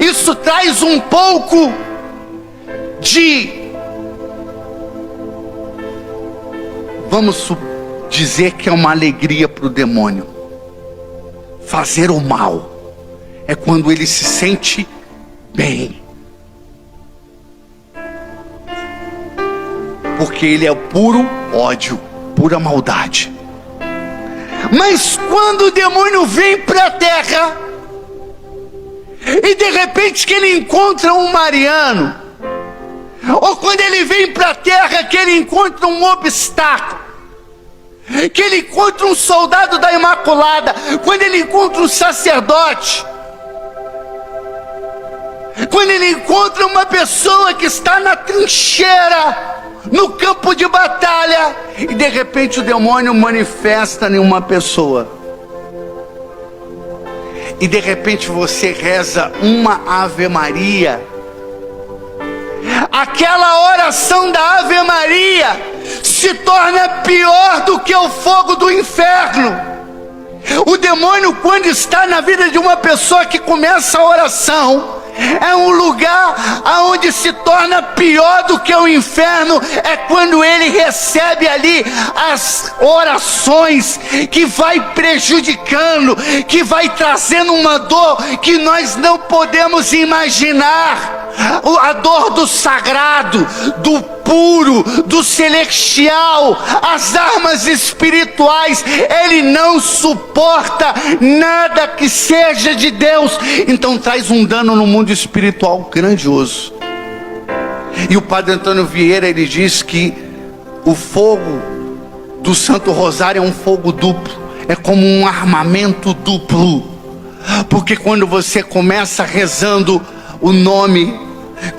Isso traz um pouco de, vamos dizer que é uma alegria para o demônio. Fazer o mal é quando ele se sente bem, porque ele é puro ódio, pura maldade. Mas quando o demônio vem para a terra, e de repente que ele encontra um mariano, ou quando ele vem para a terra que ele encontra um obstáculo, que ele encontra um soldado da Imaculada, quando ele encontra um sacerdote, quando ele encontra uma pessoa que está na trincheira, no campo de batalha, e de repente o demônio manifesta em uma pessoa, e de repente você reza uma Ave Maria, aquela oração da Ave Maria se torna pior do que o fogo do inferno. O demônio, quando está na vida de uma pessoa que começa a oração, é um lugar onde se torna pior do que o inferno. É quando ele recebe ali as orações que vai prejudicando, que vai trazendo uma dor que nós não podemos imaginar. A dor do sagrado, do puro, do celestial, as armas espirituais. Ele não suporta nada que seja de Deus. Então traz um dano no mundo espiritual grandioso. E o Padre Antônio Vieira, ele diz que o fogo do Santo Rosário é um fogo duplo, é como um armamento duplo, porque quando você começa rezando o nome,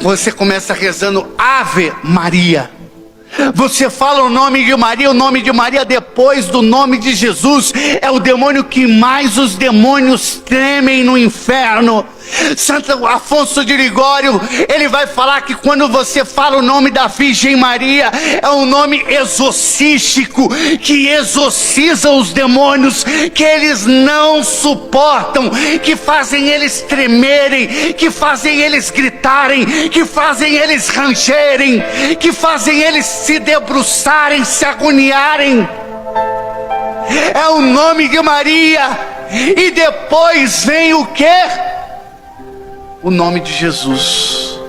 você começa rezando Ave Maria, você fala o nome de Maria depois do nome de Jesus. É o demônio que mais os demônios temem no inferno. Santo Afonso de Ligório, ele vai falar que quando você fala o nome da Virgem Maria, é um nome exorcístico, que exorciza os demônios, que eles não suportam, que fazem eles tremerem, que fazem eles gritarem, que fazem eles rangerem, que fazem eles se debruçarem, se agoniarem. É o nome de Maria. E depois vem o quê? O nome de Jesus,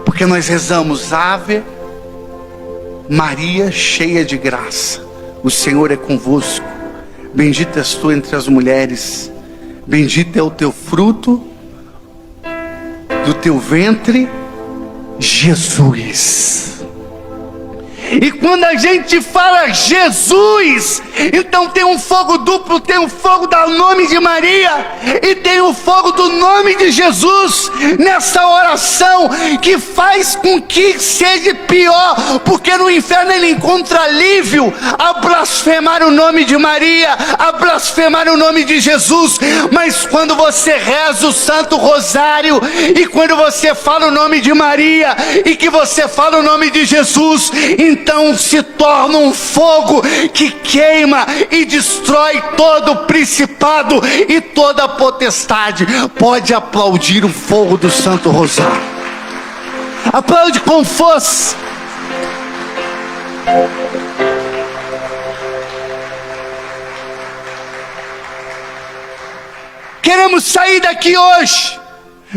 porque nós rezamos Ave Maria, cheia de graça, o Senhor é convosco, bendita és tu entre as mulheres, bendito é o teu fruto do teu ventre, Jesus. E quando a gente fala Jesus, então tem um fogo duplo, tem o fogo do nome de Maria e tem o fogo do nome de Jesus nessa oração, que faz com que seja pior, porque no inferno ele encontra alívio a blasfemar o nome de Maria, a blasfemar o nome de Jesus. Mas quando você reza o Santo Rosário, e quando você fala o nome de Maria, e que você fala o nome de Jesus, então se torna um fogo que queima e destrói todo principado e toda potestade. Pode aplaudir o fogo do Santo Rosário. Aplaude com força. Queremos sair daqui hoje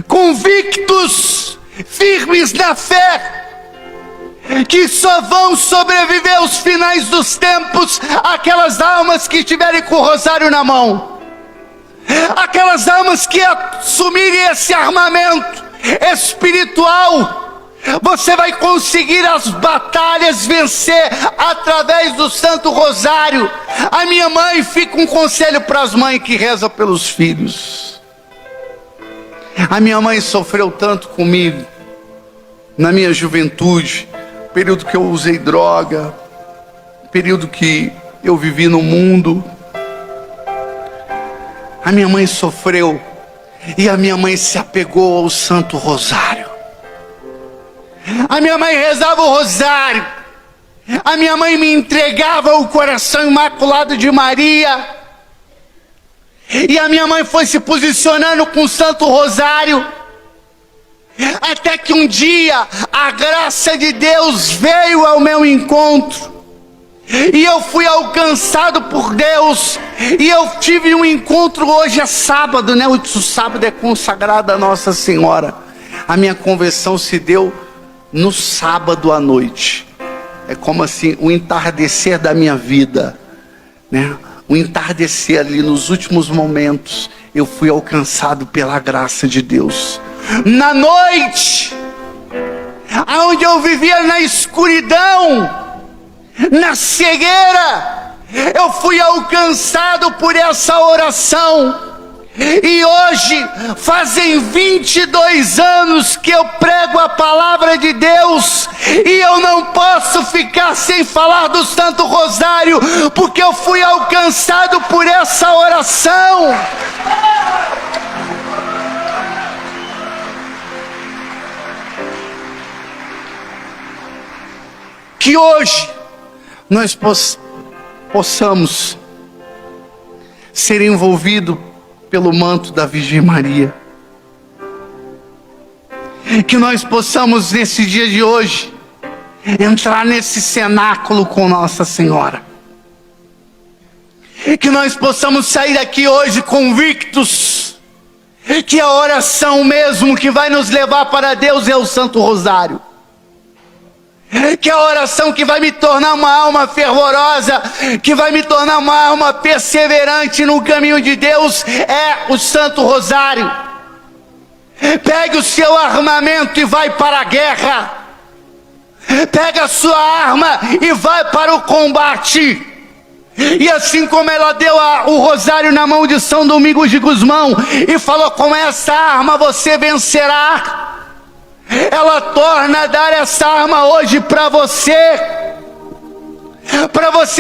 convictos, firmes na fé, que só vão sobreviver aos finais dos tempos aquelas almas que estiverem com o rosário na mão, aquelas almas que assumirem esse armamento espiritual. Você vai conseguir as batalhas, vencer através do Santo Rosário. A minha mãe, fica um conselho para as mães que rezam pelos filhos. A minha mãe sofreu tanto comigo na minha juventude, período que eu usei droga, período que eu vivi no mundo. A minha mãe sofreu e a minha mãe se apegou ao Santo Rosário. A minha mãe rezava o rosário. A minha mãe me entregava o coração imaculado de Maria. E a minha mãe foi se posicionando com o Santo Rosário. Até que um dia a graça de Deus veio ao meu encontro. E eu fui alcançado por Deus. E eu tive um encontro, hoje é sábado, né? O sábado é consagrado a Nossa Senhora. A minha conversão se deu no sábado à noite. É como assim, o entardecer da minha vida, né? O entardecer ali nos últimos momentos, eu fui alcançado pela graça de Deus. Na noite, aonde eu vivia na escuridão, na cegueira, eu fui alcançado por essa oração. E hoje, fazem 22 anos que eu prego a palavra de Deus, e eu não posso ficar sem falar do Santo Rosário, porque eu fui alcançado por essa oração. Que hoje nós possamos ser envolvidos pelo manto da Virgem Maria. Que nós possamos nesse dia de hoje entrar nesse cenáculo com Nossa Senhora. Que nós possamos sair daqui hoje convictos que a oração mesmo que vai nos levar para Deus é o Santo Rosário. Que a oração que vai me tornar uma alma fervorosa, que vai me tornar uma alma perseverante no caminho de Deus, é o Santo Rosário. Pegue o seu armamento e vai para a guerra. Pega a sua arma e vai para o combate. E assim como ela deu o rosário na mão de São Domingos de Gusmão e falou: com essa arma você vencerá, ela torna a dar essa arma hoje para você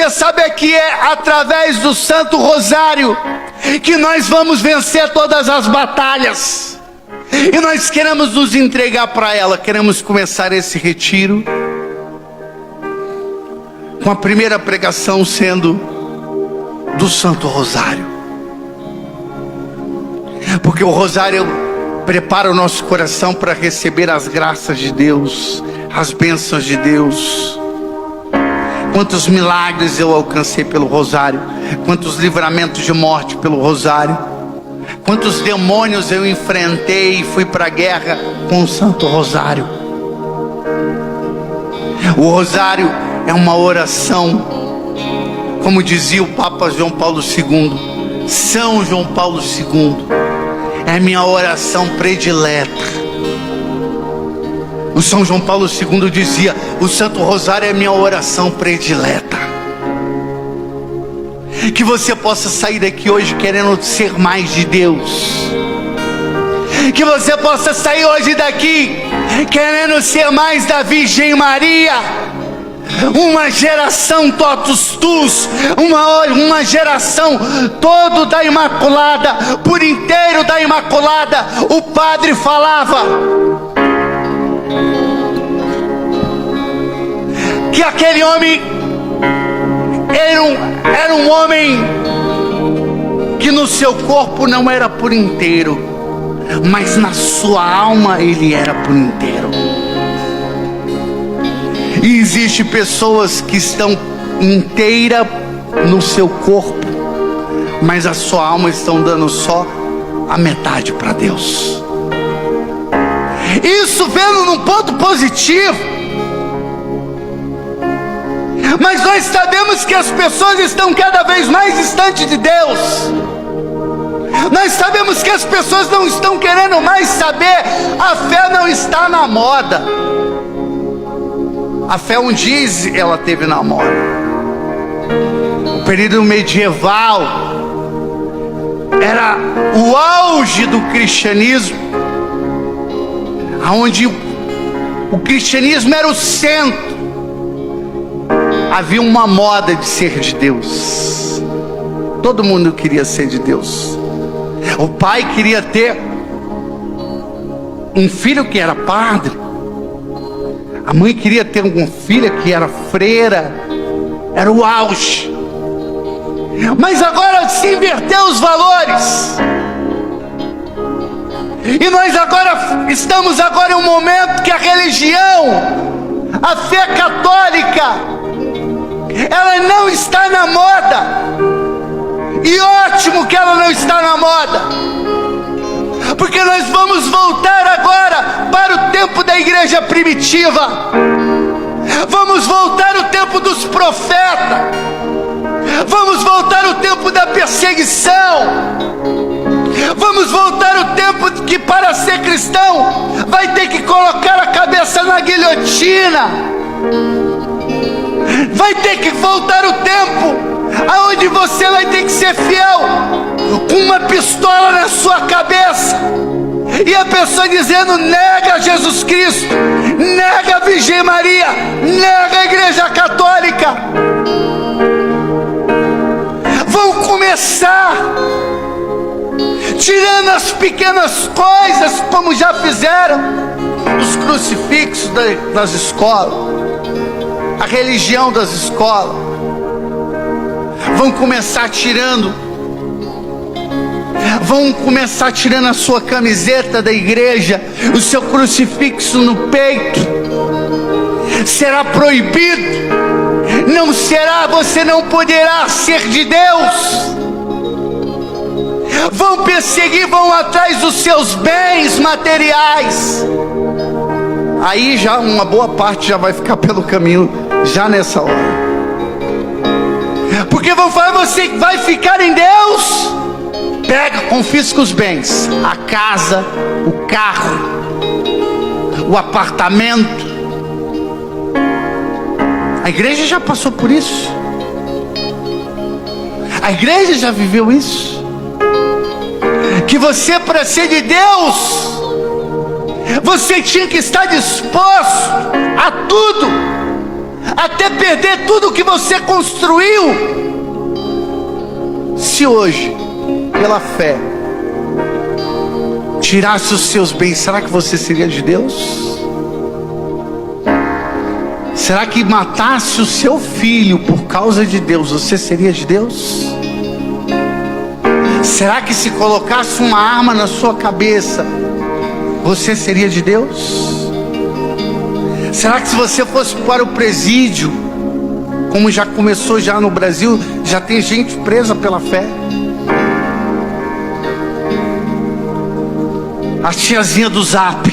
saber que é através do Santo Rosário que nós vamos vencer todas as batalhas. E nós queremos nos entregar para ela. Queremos começar esse retiro com a primeira pregação sendo do Santo Rosário, porque o Rosário prepara o nosso coração para receber as graças de Deus, as bênçãos de Deus. Quantos milagres eu alcancei pelo Rosário, quantos livramentos de morte pelo Rosário, quantos demônios eu enfrentei e fui para a guerra com o Santo Rosário. O Rosário é uma oração, como dizia o Papa João Paulo II, São João Paulo II, é minha oração predileta. O São João Paulo II dizia: o Santo Rosário é minha oração predileta. Que você possa sair daqui hoje querendo ser mais de Deus. Que você possa sair hoje daqui querendo ser mais da Virgem Maria. Uma geração totus tus, uma geração todo da Imaculada, por inteiro da Imaculada. O padre falava: que aquele homem era um homem que no seu corpo não era por inteiro, mas na sua alma ele era por inteiro. E existe pessoas que estão inteira no seu corpo, mas a sua alma estão dando só a metade para Deus. Isso vendo num ponto positivo. Mas nós sabemos que as pessoas estão cada vez mais distantes de Deus. Nós sabemos que as pessoas não estão querendo mais saber. A fé não está na moda. A fé um dia ela teve na moda. O período medieval era o auge do cristianismo, onde o cristianismo era o centro. Havia uma moda de ser de Deus. Todo mundo queria ser de Deus. O pai queria ter um filho que era padre. A mãe queria ter uma filha que era freira. Era o auge. Mas agora se inverteu os valores. E nós estamos em um momento que a religião, a fé católica, ela não está na moda. E ótimo que ela não está na moda, porque nós vamos voltar agora para o tempo da igreja primitiva. Vamos voltar ao tempo dos profetas. Vamos voltar ao tempo da perseguição. Vamos voltar ao tempo que para ser cristão vai ter que colocar a cabeça na guilhotina. Vai ter que voltar o tempo aonde você vai ter que ser fiel com uma pistola na sua cabeça, e a pessoa dizendo: nega Jesus Cristo, nega a Virgem Maria, nega a Igreja Católica. Vão começar tirando as pequenas coisas, como já fizeram os crucifixos das escolas, a religião das escolas. Vão começar tirando a sua camiseta da igreja, o seu crucifixo no peito. Será proibido. Não será, você não poderá ser de Deus. Vão perseguir, vão atrás dos seus bens materiais. Aí já uma boa parte já vai ficar pelo caminho, já nessa hora. Porque vão falar: você vai ficar em Deus? Pega, confisca os bens, a casa, o carro, o apartamento. A igreja já passou por isso. A igreja já viveu isso. Que você, para ser de Deus, você tinha que estar disposto a tudo, até perder tudo que você construiu. Se hoje, pela fé, tirasse os seus bens, será que você seria de Deus? Será que matasse o seu filho por causa de Deus, você seria de Deus? Será que se colocasse uma arma na sua cabeça, você seria de Deus? Será que se você fosse para o presídio, como já começou já no Brasil, já tem gente presa pela fé? As tiazinhas do Zap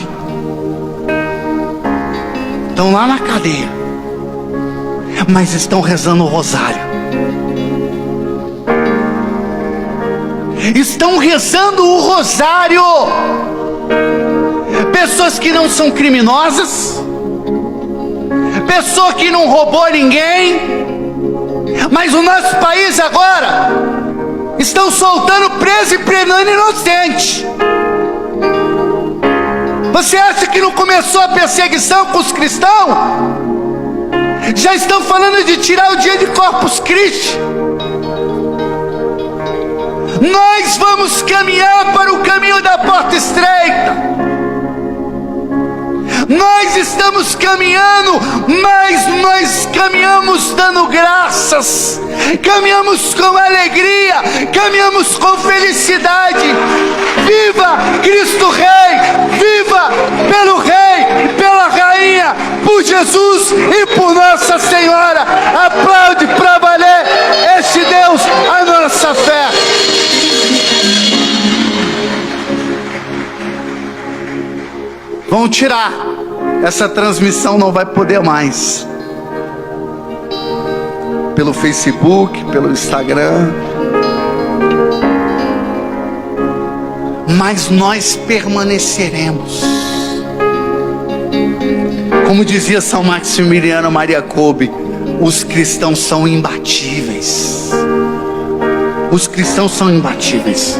estão lá na cadeia, mas estão rezando o rosário. Estão rezando o rosário. Pessoas que não são criminosas, pessoa que não roubou ninguém, mas o nosso país agora estão soltando preso e prendendo inocente. Você acha que não começou a perseguição com os cristãos? Já estão falando de tirar o dia de Corpus Christi. Nós vamos caminhar para o caminho da porta estreita. Nós estamos caminhando, mas nós caminhamos dando graças, caminhamos com alegria, caminhamos com felicidade. Viva Cristo Rei, viva pelo Rei e pela Rainha, por Jesus e por Nossa Senhora. Aplaude para valer este Deus, a nossa fé. Vão tirar, essa transmissão não vai poder mais. Pelo Facebook, pelo Instagram. Mas nós permaneceremos. Como dizia São Maximiliano Maria Kolbe, os cristãos são imbatíveis. Os cristãos são imbatíveis.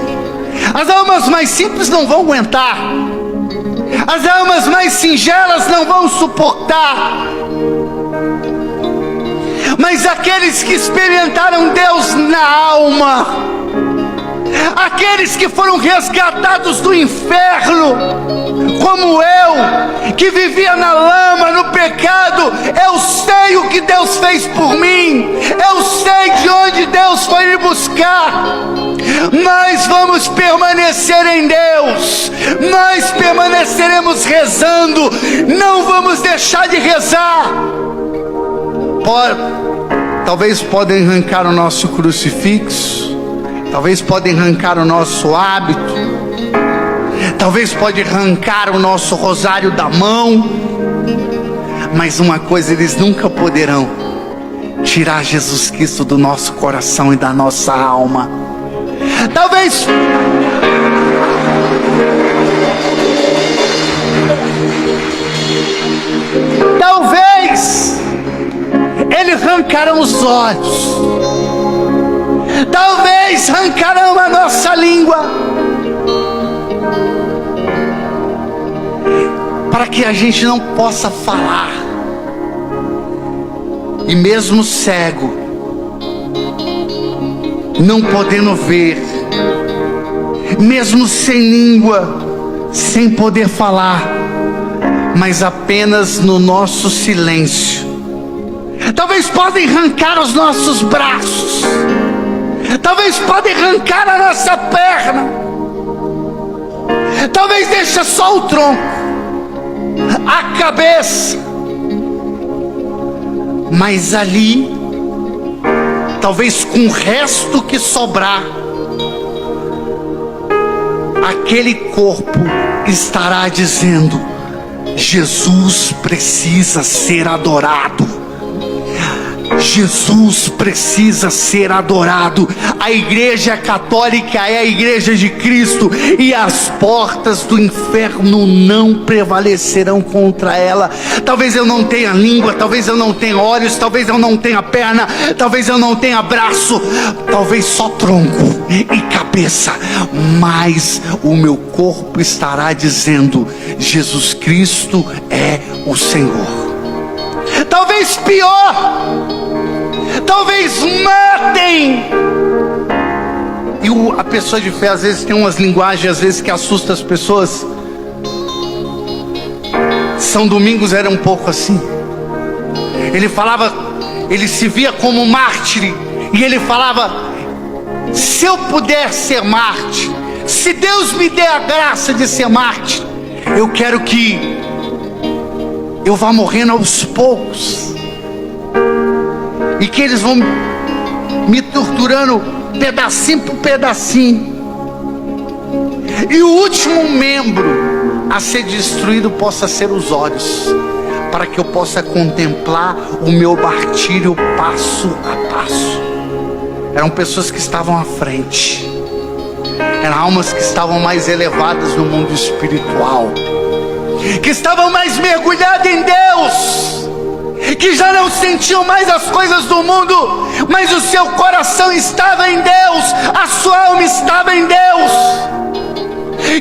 As almas mais simples não vão aguentar. As almas mais singelas não vão suportar. Mas aqueles que experimentaram Deus na alma, aqueles que foram resgatados do inferno, como eu, que vivia na lama, no pecado, eu sei o que Deus fez por mim, eu sei de onde Deus foi me buscar. Nós vamos permanecer em Deus, nós permaneceremos rezando, não vamos deixar de rezar. Talvez podem arrancar o nosso crucifixo, talvez podem arrancar o nosso hábito, talvez pode arrancar o nosso rosário da mão, mas uma coisa eles nunca poderão: tirar Jesus Cristo do nosso coração e da nossa alma. Talvez eles arrancarão os olhos, talvez arrancarão a nossa língua, para que a gente não possa falar. E mesmo cego, não podendo ver, mesmo sem língua, sem poder falar, mas apenas no nosso silêncio. Talvez podem arrancar os nossos braços, talvez podem arrancar a nossa perna, talvez deixe só o tronco, a cabeça, mas ali, talvez com o resto que sobrar, aquele corpo estará dizendo: Jesus precisa ser adorado. Jesus precisa ser adorado. A Igreja Católica é a Igreja de Cristo, e as portas do inferno não prevalecerão contra ela. Talvez eu não tenha língua, talvez eu não tenha olhos, talvez eu não tenha perna, talvez eu não tenha braço, talvez só tronco e cabeça, mas o meu corpo estará dizendo: Jesus Cristo é o Senhor. Talvez pior, talvez matem. E a pessoa de fé às vezes tem umas linguagens às vezes que assusta as pessoas. São Domingos era um pouco assim. Ele falava, ele se via como mártir, e ele falava: se eu puder ser mártir, se Deus me der a graça de ser mártir, eu quero que eu vá morrendo aos poucos, e que eles vão me torturando pedacinho por pedacinho, e o último membro a ser destruído possa ser os olhos, para que eu possa contemplar o meu martírio passo a passo. Eram pessoas que estavam à frente, eram almas que estavam mais elevadas no mundo espiritual, que estavam mais mergulhadas em Deus, que já não sentiam mais as coisas do mundo, mas o seu coração estava em Deus, a sua alma estava em Deus.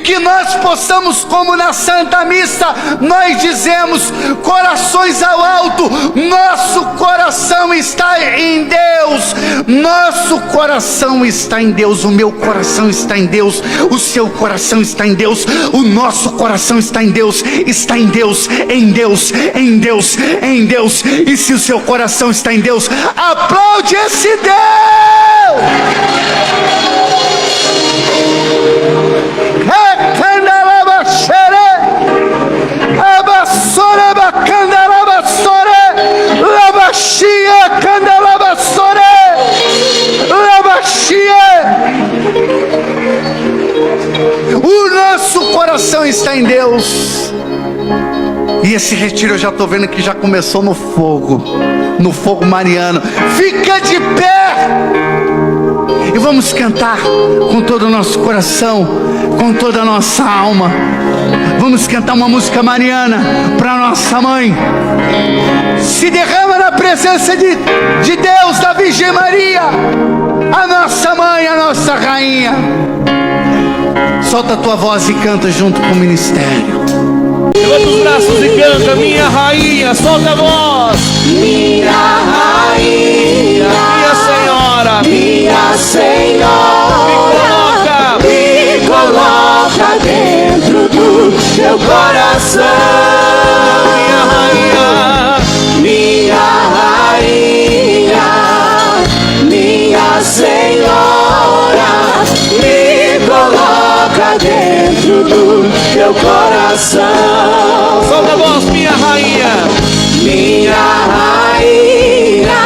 Que nós possamos, como na Santa Missa, nós dizemos, corações ao alto, nosso coração está em Deus, nosso coração está em Deus, o meu coração está em Deus, o seu coração está em Deus, o nosso coração está em Deus, está em Deus, em Deus, em Deus, em Deus. E se o seu coração está em Deus, aplaude esse Deus! O nosso coração está em Deus. E esse retiro eu já estou vendo que já começou no fogo mariano. Fica de pé e vamos cantar com todo o nosso coração, com toda a nossa alma. Vamos cantar uma música mariana para nossa mãe. Se derrama na presença de Deus, da Virgem Maria, a nossa mãe, a nossa rainha. Solta a tua voz e canta junto com o ministério. Levanta os braços e canta, minha rainha, solta a voz. Minha rainha, Minha senhora, minha senhora, me coloca dentro do teu coração. minha rainha, Minha rainha, minha senhora, me coloca dentro do teu coração. solta a voz, minha rainha. Minha rainha,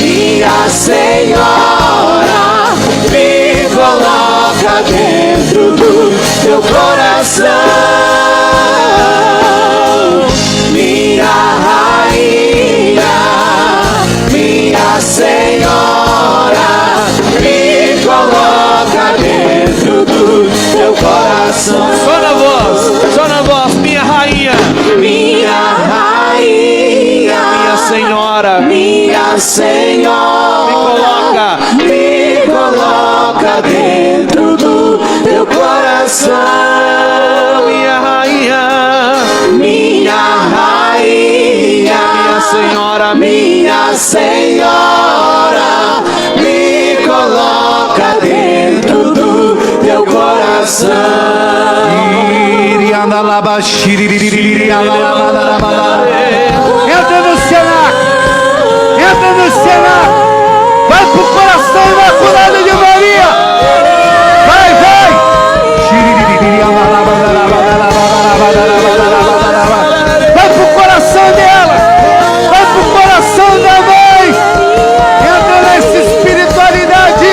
minha senhora, me coloca dentro do teu coração. Minha rainha, minha senhora, me coloca dentro do teu coração. Só na voz, minha rainha, Minha rainha, minha senhora, minha senhora, me coloca dentro do teu coração. minha rainha, Minha rainha, minha senhora, minha senhora, me coloca dentro do teu coração. Entra no cenáculo, entra no cenáculo, vai pro coração imaculado de Maria, vai, vai. Vai pro coração dela, vai pro coração da mãe, entra nessa espiritualidade.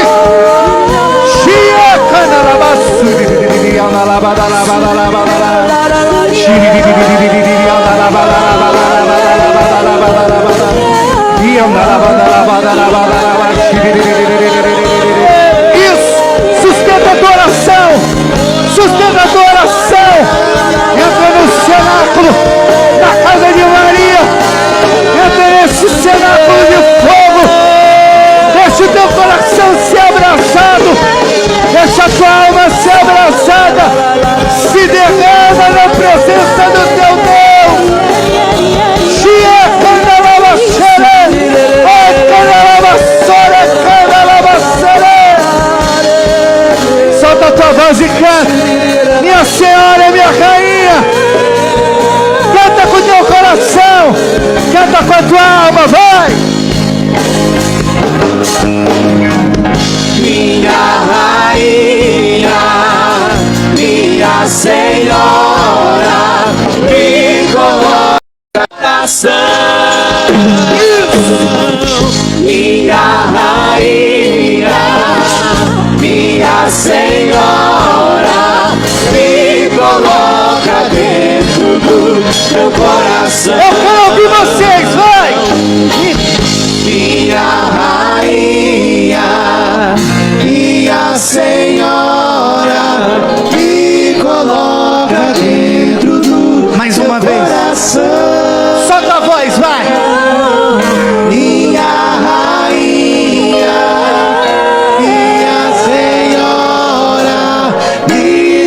Isso, sustenta a adoração, sustenta a adoração. Entra no cenáculo da casa de Maria, entra nesse cenáculo de fogo. Deixa o teu coração ser abraçado, deixa a tua alma ser abraçada, se derrama na presença do teu Deus. Solta a tua voz e canta, minha senhora, minha rainha. Canta com o teu coração, canta com a tua alma, vai. Minha rainha, minha senhora, me coloca no coração. Minha rainha, minha senhora, me coloca dentro do teu coração. Eu quero ouvir vocês, vai. Minha rainha, minha senhora, me coloca dentro do Mais uma vez, coração. solta a voz, vai. Minha rainha, minha senhora, me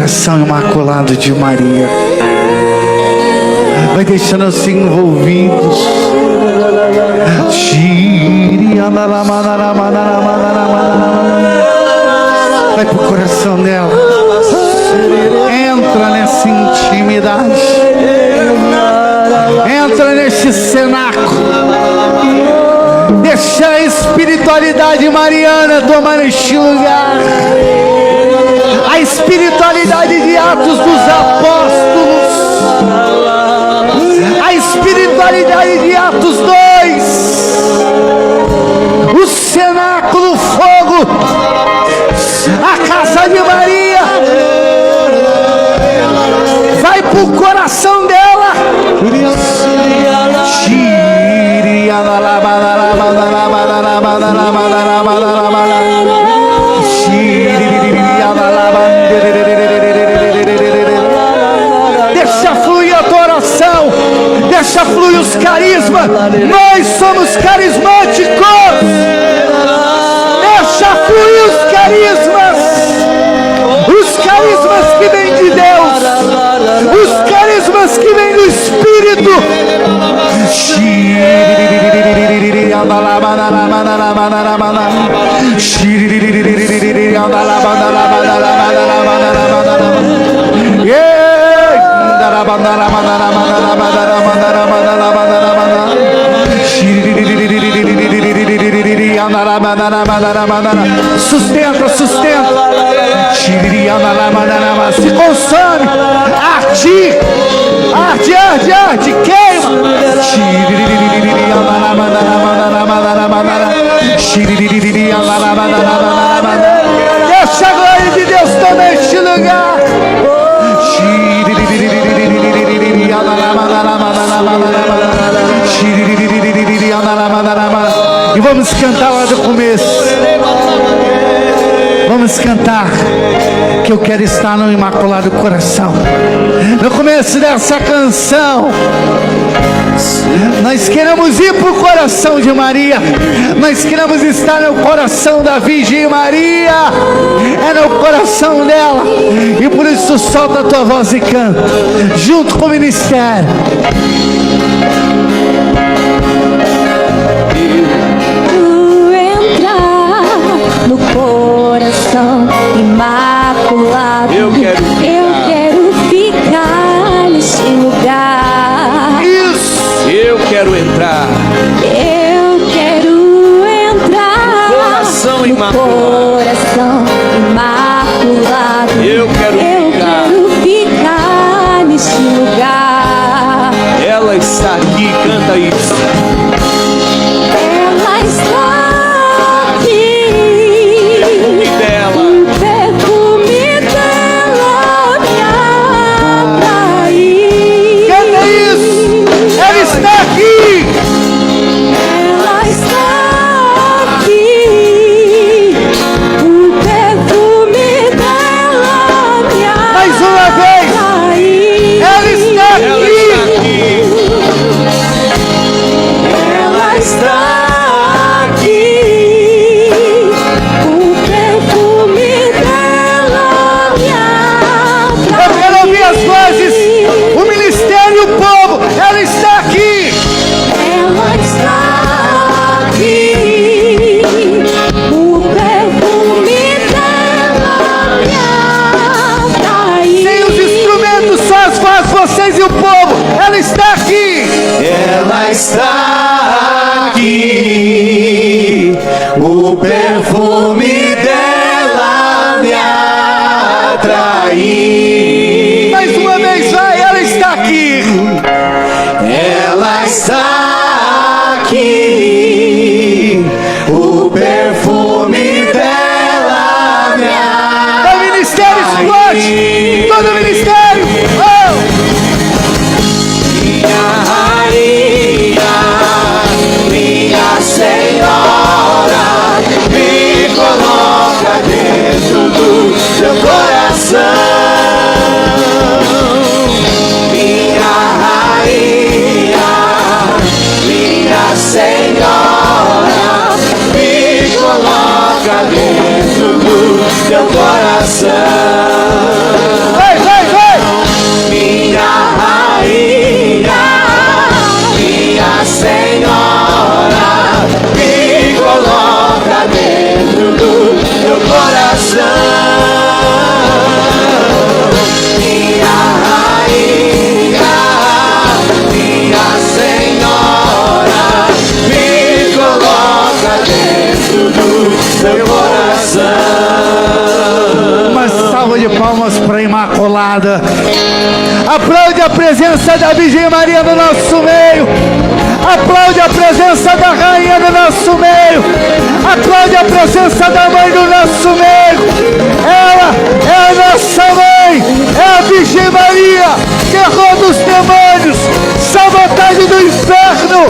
coração imaculado de Maria. Vai deixando-se envolvidos. Vai pro coração dela. Entra nessa intimidade. Entra nesse cenáculo. Deixa a espiritualidade mariana tomar este lugar. A espiritualidade de Atos dos Apóstolos. A espiritualidade de Atos 2. O cenáculo, o fogo. A casa de Maria. Vai pro coração dela. Deixa fluir a adoração. Deixa fluir os carismas. Nós somos carismáticos. Deixa fluir os carismas. Os carismas que vêm de Deus. Os carismas que vêm do Espírito. Sustenta, sustenta. Se consome. Arde, arde, arde, arde, queima. Deixa a glória de Deus tomar este lugar. E vamos cantar lá do começo. Vamos cantar que eu quero estar no Imaculado Coração. No começo dessa canção, nós queremos ir para o coração de Maria. Nós queremos estar no coração da Virgem Maria. É no coração dela. E por isso solta a tua voz e canta junto com o ministério. No coração imaculado, eu quero ficar neste lugar. Isso. Eu quero entrar. Eu quero entrar no coração imaculado. Eu quero ficar neste lugar. Ela está aqui, canta isso. Ela está aqui. Dela. O perfume dela me atraiu. Canta isso. Ela está aqui. Ela está aqui. O perfume dela me atraiu. Mais uma vez. Ela está aqui. Ela está aqui. O perfume dela me atraiu. Eu quero ouvir as vozes. O ministério e o povo. Ela está aqui. Ela está aqui. O perfume dela me atraiu. Sem os instrumentos, só as vozes, vocês e o povo. Ela está aqui. Ela está aqui, o perfume dela me atraiu. Mais uma vez, vai, ela está aqui. Ela está aqui, o perfume dela me O ministério explode. Todo o ministério. Oh! Minha rainha. nada. Aplaude a presença da Virgem Maria no nosso meio. Aplaude a presença da Rainha no nosso meio. Aplaude a presença da Mãe no nosso meio. Ela é a nossa Mãe, é a Virgem Maria, terror dos demônios, sabotagem do inferno,